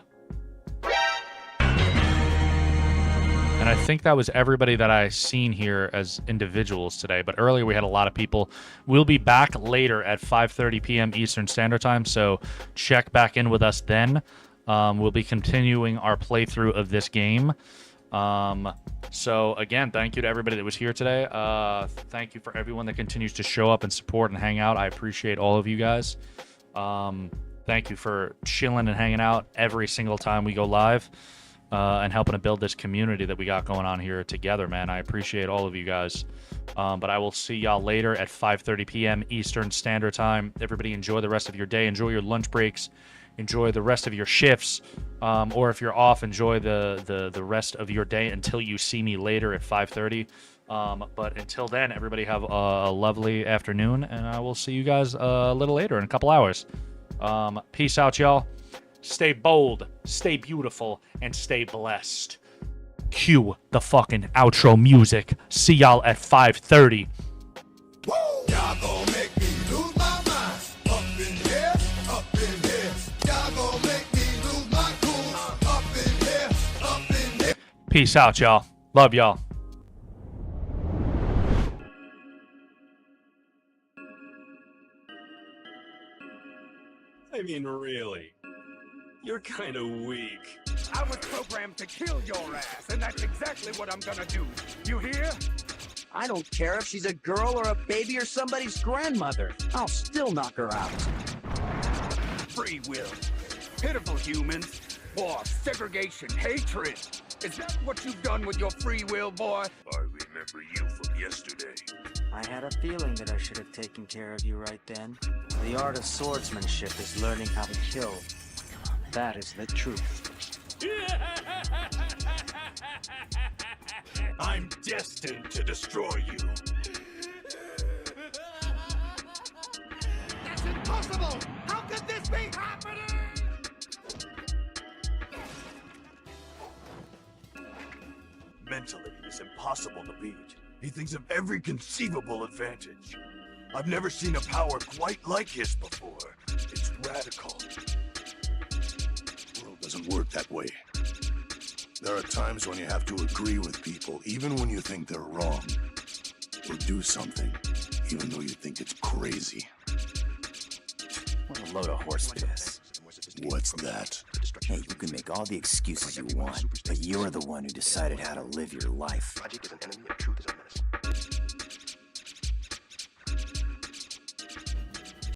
And I think that was everybody that I seen here as individuals today. But earlier we had a lot of people. We'll be back later at 5:30 p.m. Eastern Standard Time, so check back in with us then. We'll be continuing our playthrough of this game. So again, thank you to everybody that was here today. Thank you for everyone that continues to show up and support and hang out. I appreciate all of you guys. Thank you for chilling and hanging out every single time we go live, and helping to build this community that we got going on here together, man. I appreciate all of you guys. But I will see y'all later at 5:30 p.m. Eastern Standard Time. Everybody enjoy the rest of your day. Enjoy your lunch breaks. Enjoy the rest of your shifts. Or if you're off, enjoy the rest of your day until you see me later at 5:30. But until then, everybody have a lovely afternoon, and I will see you guys a little later in a couple hours. Peace out, y'all. Stay bold, stay beautiful, and stay blessed. Cue the fucking outro music. See y'all at 5:30. Y'all gon' make me lose my mind. Up in here, up in here. Y'all gon' make me lose my cool. Up in here, up in here. Peace out, y'all. Love y'all. I mean, really. You're kind of weak. I was programmed to kill your ass, and that's exactly what I'm gonna do. You hear? I don't care if she's a girl or a baby or somebody's grandmother. I'll still knock her out. Free will. Pitiful humans. War, segregation, hatred. Is that what you've done with your free will, boy? I remember you from yesterday. I had a feeling that I should have taken care of you right then. The art of swordsmanship is learning how to kill. That is the truth. I'm destined to destroy you. That's impossible! How could this be happening? Mentally, he's impossible to beat. He thinks of every conceivable advantage. I've never seen a power quite like his before. It's radical. The world doesn't work that way. There are times when you have to agree with people, even when you think they're wrong. Or do something, even though you think it's crazy. What a load of horse piss. What's that? Hey, you can make all the excuses you want, but you're the one who decided how to live your life.